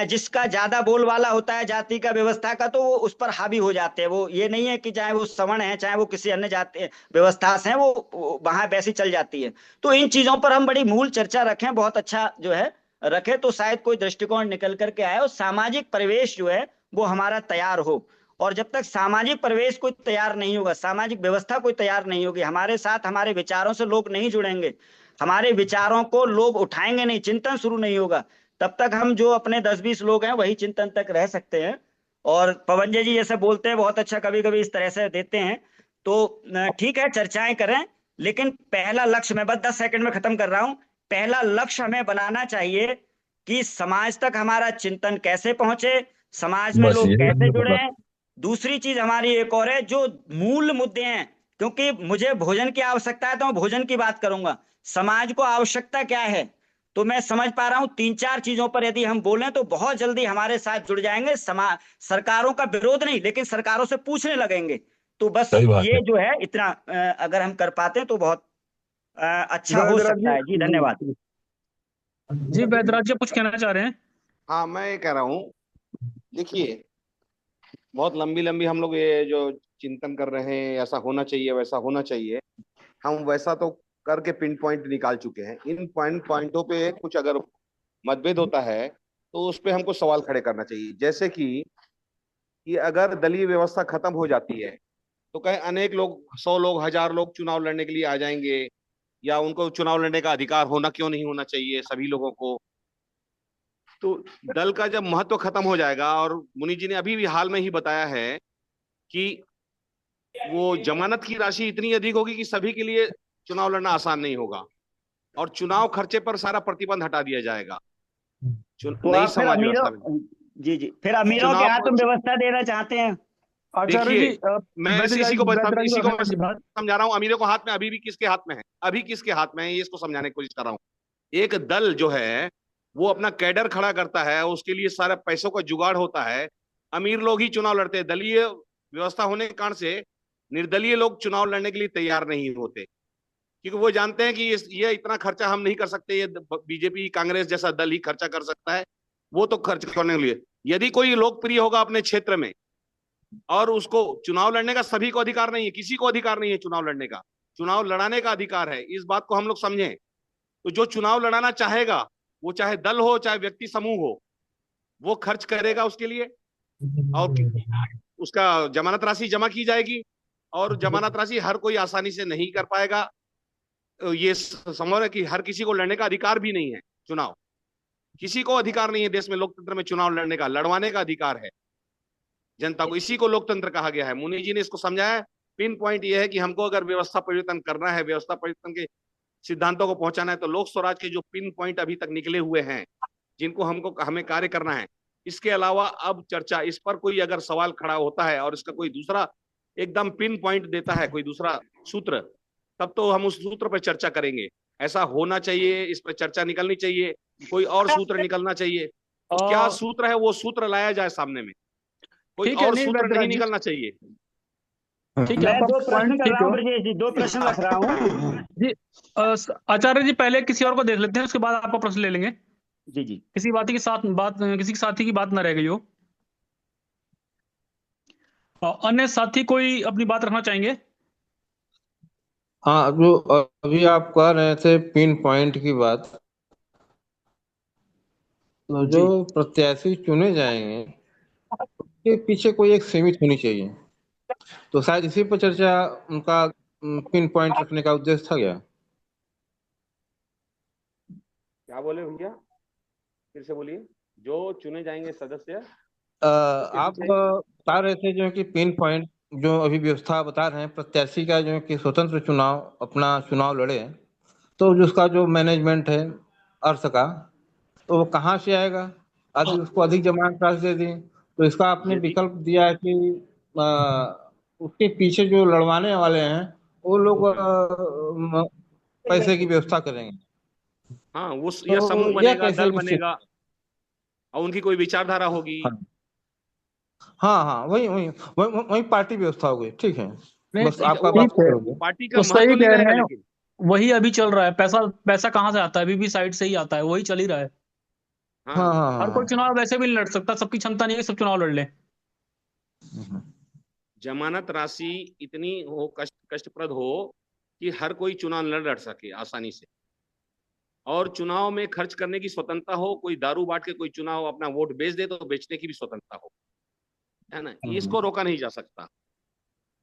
जिसका ज्यादा बोल वाला होता है जाति का व्यवस्था का, तो वो उस पर हावी हो जाते हैं। वो ये नहीं है कि चाहे वो सवर्ण है चाहे वो किसी अन्य जाति व्यवस्था से है, वो वहां वैसी चल जाती है। तो इन चीजों पर हम बड़ी मूल चर्चा रखें, बहुत अच्छा जो है रखे, तो शायद कोई दृष्टिकोण निकल करके आए और सामाजिक परिवेश जो है वो हमारा तैयार हो। और जब तक सामाजिक परिवेश कोई तैयार नहीं होगा, सामाजिक व्यवस्था कोई तैयार नहीं होगी, हमारे साथ हमारे विचारों से लोग नहीं जुड़ेंगे, हमारे विचारों को लोग उठाएंगे नहीं, चिंतन शुरू नहीं होगा, तब तक हम जो अपने 10-20 लोग हैं वही चिंतन तक रह सकते हैं। और पवन जी जैसे बोलते हैं बहुत अच्छा, कभी कभी इस तरह से देते हैं, तो ठीक है चर्चाएं करें, लेकिन पहला लक्ष्य, मैं बस 10 सेकंड में खत्म कर रहा हूं, पहला लक्ष्य हमें बनाना चाहिए कि समाज तक हमारा चिंतन कैसे पहुंचे, समाज में लोग कैसे जुड़े। दूसरी चीज हमारी एक और है, जो मूल मुद्दे हैं, क्योंकि मुझे भोजन की आवश्यकता है तो मैं भोजन की बात करूंगा, समाज को आवश्यकता क्या है, तो मैं समझ पा रहा हूं 3-4 चीजों पर यदि हम बोलें तो बहुत जल्दी हमारे साथ जुड़ जाएंगे। सरकारों का विरोध नहीं, लेकिन सरकारों से पूछने लगेंगे। तो बस ये जो है इतना अगर हम कर पाते हैं तो बहुत अच्छा हो सकता है। जी धन्यवाद। जी बैदराज जी कुछ कहना चाह रहे हैं? हाँ मैं ये कह रहा हूँ, देखिए बहुत लंबी लंबी हम लोग ये जो चिंतन कर रहे हैं, ऐसा होना चाहिए वैसा होना चाहिए, हम वैसा तो करके पिन पॉइंट निकाल चुके हैं। इन पॉइंटों पे कुछ अगर मतभेद होता है तो उस पे हमको सवाल खड़े करना चाहिए। जैसे कि अगर दलीय व्यवस्था खत्म हो जाती है तो कहीं अनेक लोग, 100 लोग, 1000 लोग चुनाव लड़ने के लिए आ जाएंगे, या उनको चुनाव लड़ने का अधिकार होना क्यों नहीं होना चाहिए सभी लोगों को। तो दल का जब महत्व खत्म हो जाएगा, और मुनि जी ने अभी भी हाल में ही बताया है कि वो जमानत की राशि इतनी अधिक होगी कि सभी के लिए चुनाव लड़ना आसान नहीं होगा, और चुनाव खर्चे पर सारा प्रतिबंध हटा दिया जाएगा तो नई आप फिर समाज व्यवस्था अमीरों, में। जी जी, फिर अमीरों के हाथ चुनाव, में व्यवस्था देना चाहते हैं। आचार्य जी, देखिए, मैं वैद्य इसी को वैद्यराज को रखना जी बात। समझा रहा हूँ। अमीरों को हाथ में अभी भी किसके हाथ में है, अभी किसके हाथ में है, ये इसको समझाने की कोशिश कर रहा हूँ। एक दल जो है वो अपना कैडर खड़ा करता है, उसके लिए सारे पैसों का जुगाड़ होता है। अमीर लोग ही चुनाव लड़ते हैं। दलीय व्यवस्था होने के कारण से निर्दलीय लोग चुनाव लड़ने के लिए तैयार नहीं होते, क्योंकि वो जानते हैं कि ये इतना खर्चा हम नहीं कर सकते, ये बीजेपी कांग्रेस जैसा दल ही खर्चा कर सकता है, वो तो खर्च करने के लिए। यदि कोई लोकप्रिय होगा अपने क्षेत्र में, और उसको चुनाव लड़ने का सभी को अधिकार नहीं है, किसी को अधिकार नहीं है चुनाव लड़ने का, चुनाव लड़ाने का अधिकार है, इस बात को हम लोग समझें। तो जो चुनाव लड़ाना चाहेगा, वो चाहे दल हो चाहे व्यक्ति समूह हो, वो खर्च करेगा उसके लिए, और उसका जमानत राशि जमा की जाएगी, और जमानत राशि हर कोई आसानी से नहीं कर पाएगा। ये संभव है कि हर किसी को लड़ने का अधिकार भी नहीं है। चुनाव, किसी को अधिकार नहीं है देश में लोकतंत्र में चुनाव लड़ने का, लड़वाने का अधिकार है जनता को, इसी को लोकतंत्र कहा गया है। मुनि जी ने इसको समझाया। पिन पॉइंट ये है कि हमको अगर व्यवस्था परिवर्तन करना है, व्यवस्था परिवर्तन के सिद्धांतों को पहुंचाना है, तो लोक स्वराज के जो पिन पॉइंट अभी तक निकले हुए हैं, जिनको हमें कार्य करना है, इसके अलावा अब चर्चा इस पर कोई अगर सवाल खड़ा होता है और इसका कोई दूसरा एकदम पिन पॉइंट देता है, कोई दूसरा सूत्र, तब तो हम उस सूत्र पर चर्चा करेंगे। ऐसा होना चाहिए, इस पर चर्चा निकलनी चाहिए, कोई और सूत्र निकलना चाहिए। तो क्या सूत्र है वो सूत्र लाया जाए सामने में, कोई ठीक है, और नहीं सूत्र नहीं वैद्यराज जी, निकलना चाहिए। ठीक है, मैं आपका दो प्रश्न पॉइंट कर ठीक रहा है। हूँ ब्रजेश जी, दो प्रश्न रख रहा हूँ। जी, आचार्य जी पहले किसी और को देख लेते हैं, उसके बाद आपका प्रश्न ले लेंगे। जी जी, किसी किसी साथी की बात ना रह गई हो। अन्य साथी कोई अपनी बात रखना चाहेंगे? हाँ, जो अभी आप कह रहे थे पिन पॉइंट की बात, तो जो जी, प्रत्याशी चुने जाएंगे उसके पीछे कोई एक सीमित होनी चाहिए। तो शायद इसी पर चर्चा उनका पिन पॉइंट रखने का उद्देश्य था क्या? क्या बोले भैया, फिर से बोलिए। जो चुने जाएंगे सदस्य उसके आप पीछे। बता रहे थे जो कि पिन पॉइंट जो अभी व्यवस्था बता रहे हैं प्रत्याशी का, जो कि स्वतंत्र चुनाव अपना चुनाव लड़े, तो जो उसका जो मैनेजमेंट है अर्थ का, तो वो कहाँ से आएगा? आदि उसको अधिक जमानत राशि दे दी, तो इसका आपने यदि विकल्प दिया है कि उसके पीछे जो लड़वाने वाले हैं वो लोग पैसे की व्यवस्था करेंगे। हाँ, वो यह तो समूह यह बनेगा, कैसे दल निश्चित? बनेगा, और उनकी कोई विचारधारा होगी। हाँ हाँ हाँ, वही वही वही वही पार्टी व्यवस्था हो गई, ठीक है। नहीं बस ठीक है, आपका वो बात ठीक है, हो गया। पार्टी का तो महत्व सही नहीं कह रहेगा रहे हैं। लेकिन। वही अभी चल रहा है। पैसा पैसा कहाँ से आता है? अभी भी साइड से ही आता है, वही चल ही रहा है। हाँ हाँ, हाँ हर कोई हाँ चुनाव वैसे भी नहीं लड़ सकता, सबकी क्षमता नहीं है कि सब चुनाव लड़ ले। हाँ। जमानत राशि इतनी हो, कष्टप्रद हो कि हर कोई चुनाव न लड़ सके आसानी से, और चुनाव में खर्च करने की स्वतंत्रता हो। कोई दारू बांट के कोई चुनाव अपना वोट बेच दे तो बेचने की भी स्वतंत्रता हो, है ना। इसको रोका नहीं जा सकता,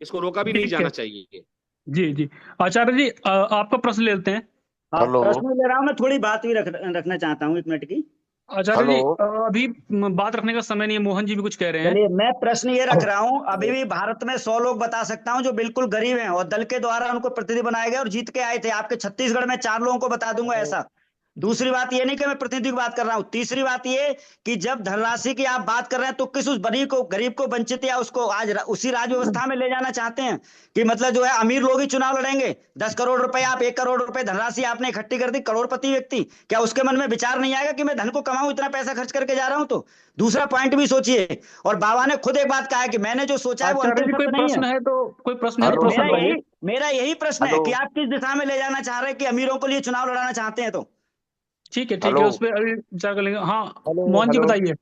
इसको रोका भी नहीं ठीक है, जाना चाहिए। जी जी। आचार्य जी, आपका प्रश्न ले लेते हैं। हाँ हेलो प्रश्न ले रहा हूँ, मैं थोड़ी बात भी रखना चाहता हूँ, 1 मिनट की। आचार्य हेलो जी, अभी बात रखने का समय नहीं है। मोहन जी भी कुछ कह रहे हैं। चलिए, मैं प्रश्न ये रख रहा हूँ, अभी भी भारत में 100 लोग बता सकता हूँ जो बिल्कुल गरीब हैं और दल के द्वारा उनको प्रतिनिधि बनाए गए और जीत के आए थे। आपके छत्तीसगढ़ में 4 लोगों को बता दूंगा ऐसा। दूसरी बात ये नहीं कि मैं प्रतिनिधि की बात कर रहा हूं। तीसरी बात ये कि जब धनराशि की आप बात कर रहे हैं तो किस उस गरीब को वंचित या उसको आज उसी राज व्यवस्था में ले जाना चाहते हैं कि मतलब जो है अमीर लोग ही चुनाव लड़ेंगे? 10 करोड़ रुपए, आप 1 करोड़ रुपए धनराशि आपने इकट्ठी कर दी, करोड़पति व्यक्ति, क्या उसके मन में विचार नहीं आएगा कि मैं धन को कमाऊं, इतना पैसा खर्च करके जा रहा हूं? तो दूसरा पॉइंट भी सोचिए। और बाबा ने खुद एक बात कहा है कि मैंने जो सोचा है वो आचार्य अंतिम जी, कोई सत्य नहीं है। प्रश्न है तो हेलो प्रश्न बताइए। मेरा यही प्रश्न है हेलो कि आप किस दिशा में ले जाना चाह रहे हैं, कि अमीरों के लिए चुनाव लड़ाना चाहते हैं? तो ठीक है, ठीक हेलो है, उस पर अभी विचार कर लेंगे। हाँ, हेलो मोहन जी हेलो बताइए।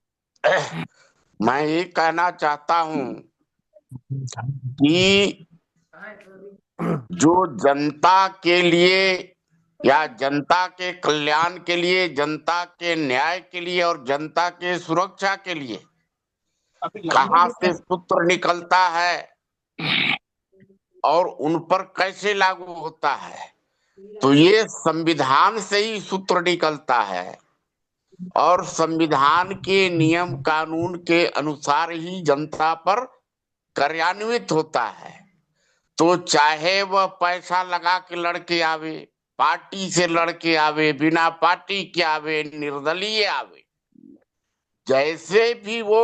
मैं ये कहना चाहता हूँ कि जो जनता के लिए या जनता के कल्याण के लिए, जनता के न्याय के लिए और जनता के सुरक्षा के लिए कहां से सूत्र निकलता है और उन पर कैसे लागू होता है, तो ये संविधान से ही सूत्र निकलता है और संविधान के नियम कानून के अनुसार ही जनता पर कार्यान्वित होता है। तो चाहे वह पैसा लगा के लड़के आवे, पार्टी से लड़के आवे, बिना पार्टी के आवे, निर्दलीय आवे, जैसे भी वो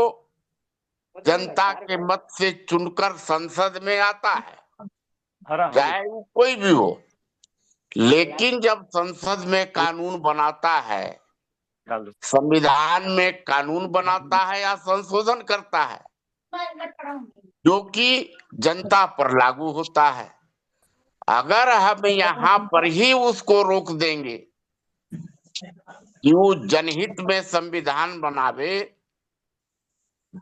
जनता के मत से चुनकर संसद में आता है, चाहे वो कोई भी हो, लेकिन जब संसद में कानून बनाता है, संविधान में कानून बनाता है या संशोधन करता है, जो कि जनता पर लागू होता है, अगर हम यहाँ पर ही उसको रोक देंगे कि वो जनहित में संविधान बनावे,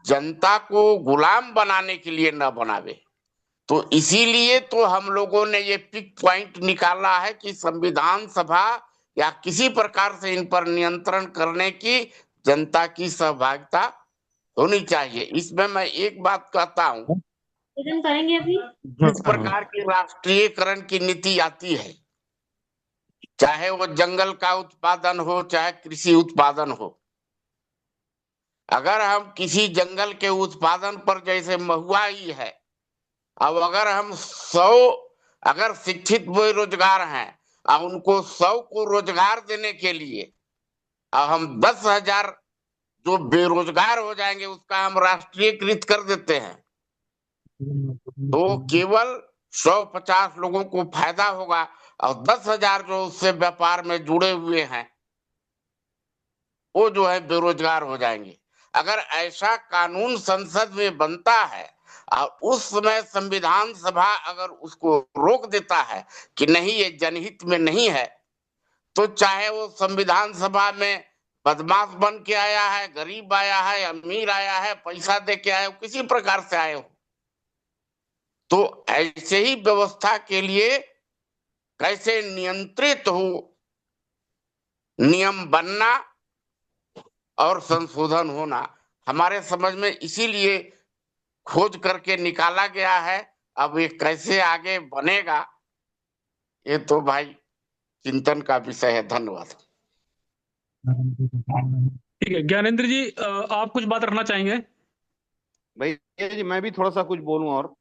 जनता को गुलाम बनाने के लिए न बनावे, तो इसीलिए तो हम लोगों ने ये पिक पॉइंट निकाला है कि संविधान सभा या किसी प्रकार से इन पर नियंत्रण करने की जनता की सहभागिता होनी चाहिए। इसमें मैं एक बात कहता हूँ, करेंगे अभी जिस प्रकार की राष्ट्रीयकरण की नीति आती है, चाहे वो जंगल का उत्पादन हो, चाहे कृषि उत्पादन हो, अगर हम किसी जंगल के उत्पादन पर, जैसे महुआ ही है, अब अगर हम 100 अगर शिक्षित बेरोजगार हैं और उनको 100 को रोजगार देने के लिए अब हम 10,000 जो बेरोजगार हो जाएंगे उसका हम राष्ट्रीयकृत कर देते हैं, तो केवल 150 लोगों को फायदा होगा और 10,000 जो उससे व्यापार में जुड़े हुए हैं वो जो है बेरोजगार हो जाएंगे। अगर ऐसा कानून संसद में बनता है और उस समय संविधान सभा अगर उसको रोक देता है कि नहीं ये जनहित में नहीं है, तो चाहे वो संविधान सभा में बदमाश बन के आया है, गरीब आया है, अमीर आया है, पैसा दे के आया हो, किसी प्रकार से आए हो, तो ऐसे ही व्यवस्था के लिए कैसे नियंत्रित हो, नियम बनना और संशोधन होना हमारे समझ में इसीलिए खोज करके निकाला गया है। अब ये कैसे आगे बनेगा ये तो भाई चिंतन का विषय है। धन्यवाद। ठीक है ज्ञानेंद्र जी, आप कुछ बात रखना चाहेंगे? भैया जी मैं भी थोड़ा सा कुछ बोलूं और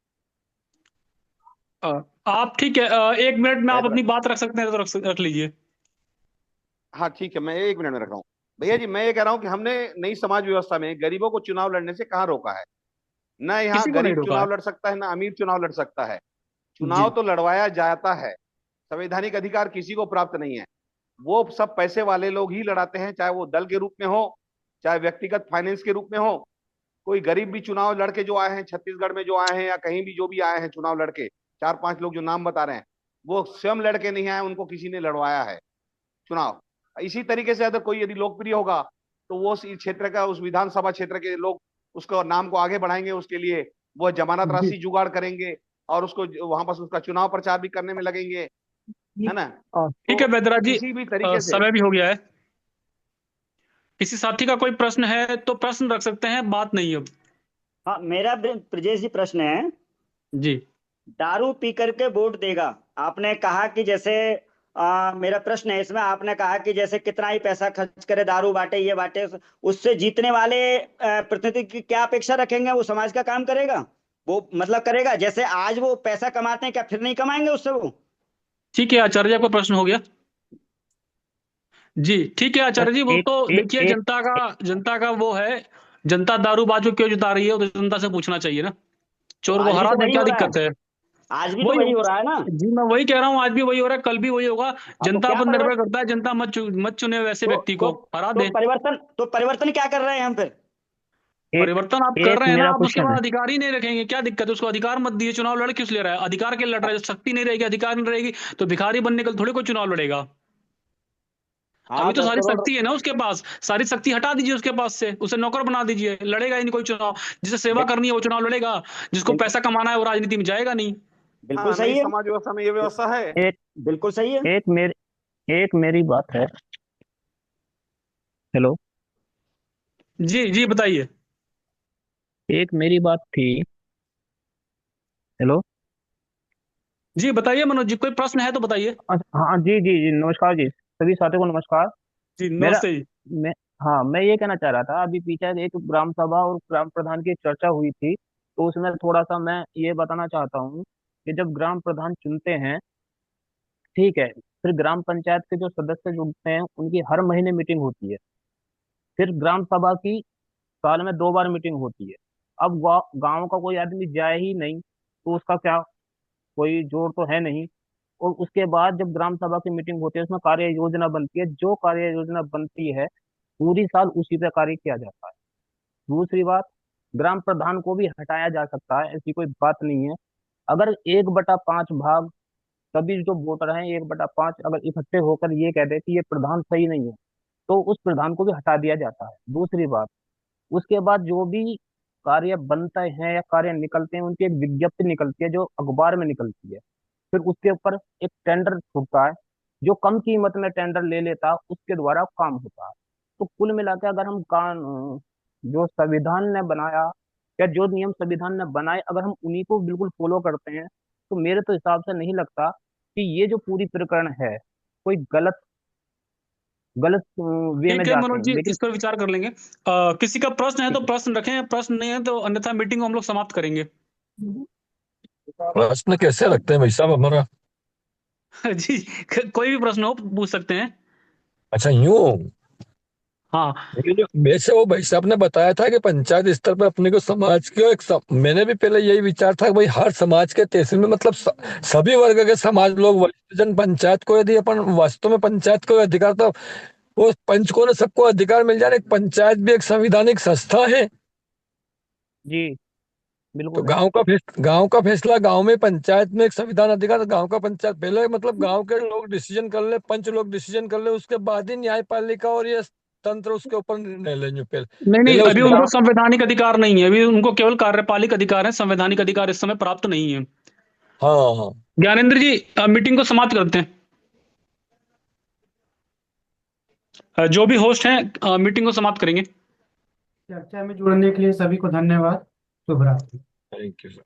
आप ठीक है, 1 मिनट में आप अपनी बात रख सकते हैं तो रख लीजिए। हाँ ठीक है, मैं 1 मिनट में रख रहा हूँ। भैया जी मैं ये कह रहा हूँ कि हमने नई समाज व्यवस्था में गरीबों को चुनाव लड़ने से कहाँ रोका है? ना यहाँ किसी को नहीं गरीब रोका चुनाव है। लड़ सकता है, ना अमीर चुनाव लड़ सकता है। चुनाव तो लड़वाया जाता है, संवैधानिक अधिकार किसी को प्राप्त नहीं है, वो सब पैसे वाले लोग ही लड़ाते हैं, चाहे वो दल के रूप में हो, चाहे व्यक्तिगत फाइनेंस के रूप में हो। कोई गरीब भी चुनाव लड़के जो आए हैं, छत्तीसगढ़ में जो आए हैं या कहीं भी जो भी आए हैं चुनाव लड़के, 4-5 लोग जो नाम बता रहे हैं, वो स्वयं लड़के नहीं आए, उनको किसी ने लड़वाया है चुनाव। इसी तरीके से अगर कोई यदि लोकप्रिय होगा तो वो उस क्षेत्र का, उस विधानसभा क्षेत्र के लोग उसको नाम को आगे बढ़ाएंगे, उसके लिए वो जमानत राशि जुगाड़ करेंगे और उसको वहां पर उसका चुनाव प्रचार भी करने में लगेंगे, है ना? ठीक है वैद्यराज जी, किसी भी तरीके से समय भी हो गया है। किसी साथी का कोई प्रश्न है तो प्रश्न रख सकते हैं, बात नहीं अब। हाँ मेरा ब्रजेश जी प्रश्न है जी। दारू पी करके वोट देगा, आपने कहा कि जैसे मेरा प्रश्न है इसमें, आपने कहा कि जैसे कितना ही पैसा खर्च करे, दारू बांटे, ये बांटे, उससे जीतने वाले प्रतिनिधि की क्या अपेक्षा रखेंगे? वो समाज का काम करेगा? वो मतलब करेगा? जैसे आज वो पैसा कमाते हैं, क्या फिर नहीं कमाएंगे उससे वो? ठीक है आचार्य जी, आपका प्रश्न हो गया। जी ठीक है आचार्य जी, वो तो देखिए जनता का वो है, जनता दारूबाज को क्यों जिता रही है, तो जनता से पूछना चाहिए ना। चोर को हरा दे, क्या दिक्कत है? आज भी तो वही हो रहा है ना। जी मैं वही कह रहा हूँ, आज भी वही हो रहा है, कल भी वही होगा। जनता पर निर्भर करता है, जनता मत चुने वैसे व्यक्ति को, हरा दे। परिवर्तन क्या कर रहे हैं हम फिर? परिवर्तन आप कर रहे हैं ना, आप उसके बाद अधिकार ही नहीं रखेंगे, क्या दिक्कत है? उसको अधिकार मत दिए, चुनाव लड़ किस ले रहा है? अधिकार के लड़ रहा है, शक्ति नहीं रहेगी, अधिकार नहीं रहेगी तो भिखारी बनने के थोड़ी कोई चुनाव लड़ेगा। अभी तो सारी शक्ति है ना उसके पास, सारी शक्ति हटा दीजिए उसके पास से, उसे नौकर बना दीजिए, लड़ेगा ही नहीं कोई चुनाव। जिसे सेवा करनी है वो चुनाव लड़ेगा, जिसको पैसा कमाना है वो राजनीति में जाएगा नहीं। बिल्कुल सही है, समाज व्यवस्था में ये व्यवस्था है। बिल्कुल सही है। एक मेरी बात है। हेलो। जी जी बताइए। एक मेरी बात थी। हेलो। जी बताइए मनोज जी, कोई प्रश्न है तो बताइए। हाँ जी जी जी, नमस्कार जी, सभी साथियों को नमस्कार। जी मेरा नमस्ते जी। मैं हाँ, मैं ये कहना चाह रहा था, अभी पीछे एक ग्राम सभा और ग्राम प्रधान की चर्चा हुई थी, तो उसमें थोड़ा सा मैं ये बताना चाहता हूँ कि जब ग्राम प्रधान चुनते हैं, ठीक है, फिर ग्राम पंचायत के जो सदस्य जुड़ते हैं उनकी हर महीने मीटिंग होती है। फिर ग्राम सभा की साल में 2 बार मीटिंग होती है। अब गांव का कोई आदमी जाए ही नहीं तो उसका क्या, कोई जोर तो है नहीं। और उसके बाद जब ग्राम सभा की मीटिंग होती है उसमें कार्य योजना बनती है, जो कार्य योजना बनती है पूरी साल उसी पे कार्य किया जाता है। दूसरी बात, ग्राम प्रधान को भी हटाया जा सकता है, ऐसी कोई बात नहीं है। अगर 1/5 भाग, सभी जो वोटर हैं 1/5 अगर इकट्ठे होकर ये कह दे कि ये प्रधान सही नहीं है, तो उस प्रधान को भी हटा दिया जाता है। दूसरी बात, उसके बाद जो भी कार्य बनते हैं या कार्य निकलते हैं उनकी एक विज्ञप्ति निकलती है जो अखबार में निकलती है। फिर उसके ऊपर एक टेंडर छूटता है, जो कम कीमत में टेंडर ले लेता उसके द्वारा काम होता है। तो कुल मिला के अगर हम जो संविधान ने बनाया या जो नियम संविधान ने बनाए अगर हम उन्हीं को बिल्कुल फॉलो करते हैं, तो मेरे तो हिसाब से नहीं लगता कि ये जो पूरी प्रकरण है कोई गलत गलत वे में ठीक है जाते मनोज हैं। जी, लेकिन इस पर विचार कर लेंगे। किसी का प्रश्न है तो प्रश्न रखें, प्रश्न नहीं है तो अन्यथा मीटिंग को हम लोग समाप्त करेंगे। प्रश्न कैसे रखते हैं भाई साहब हमारा? जी, कोई भी प्रश्न हो पूछ सकते हैं। अच्छा यूं। हाँ ये जो वैसे वो भाई साहब ने बताया था कि पंचायत स्तर पर अपने को समाज के मैंने भी पहले यही विचार था कि भाई हर समाज के तहसील में मतलब सभी वर्ग के समाज लोग वरिष्ठजन पंचायत को, यदि अपन वास्तव में पंचायत को अधिकार, तो वो पंच को ना सबको अधिकार मिल जाए। एक पंचायत भी एक संवैधानिक संस्था है। जी तो बिल्कुल है। गांव का फैसला गांव में, पंचायत में एक संविधान अधिकार गांव का पंचायत पहले मतलब गांव के लोग डिसीजन कर ले, पंच लोग डिसीजन कर ले, उसके बाद ही न्यायपालिका और ये तंत्र उसके ऊपर निर्णय लेंगे। पहले नहीं नहीं, पहले अभी उसमें उनको संवैधानिक अधिकार नहीं है, अभी उनको केवल कार्यपालिक अधिकार है, संवैधानिक अधिकार इस समय प्राप्त नहीं है। हाँ हाँ। ज्ञानेंद्र जी, मीटिंग को समाप्त करते हैं। जो भी होस्ट हैं मीटिंग को समाप्त करेंगे। चर्चा में जुड़ने के लिए सभी को धन्यवाद। शुभ रात्रि। Thank you sir.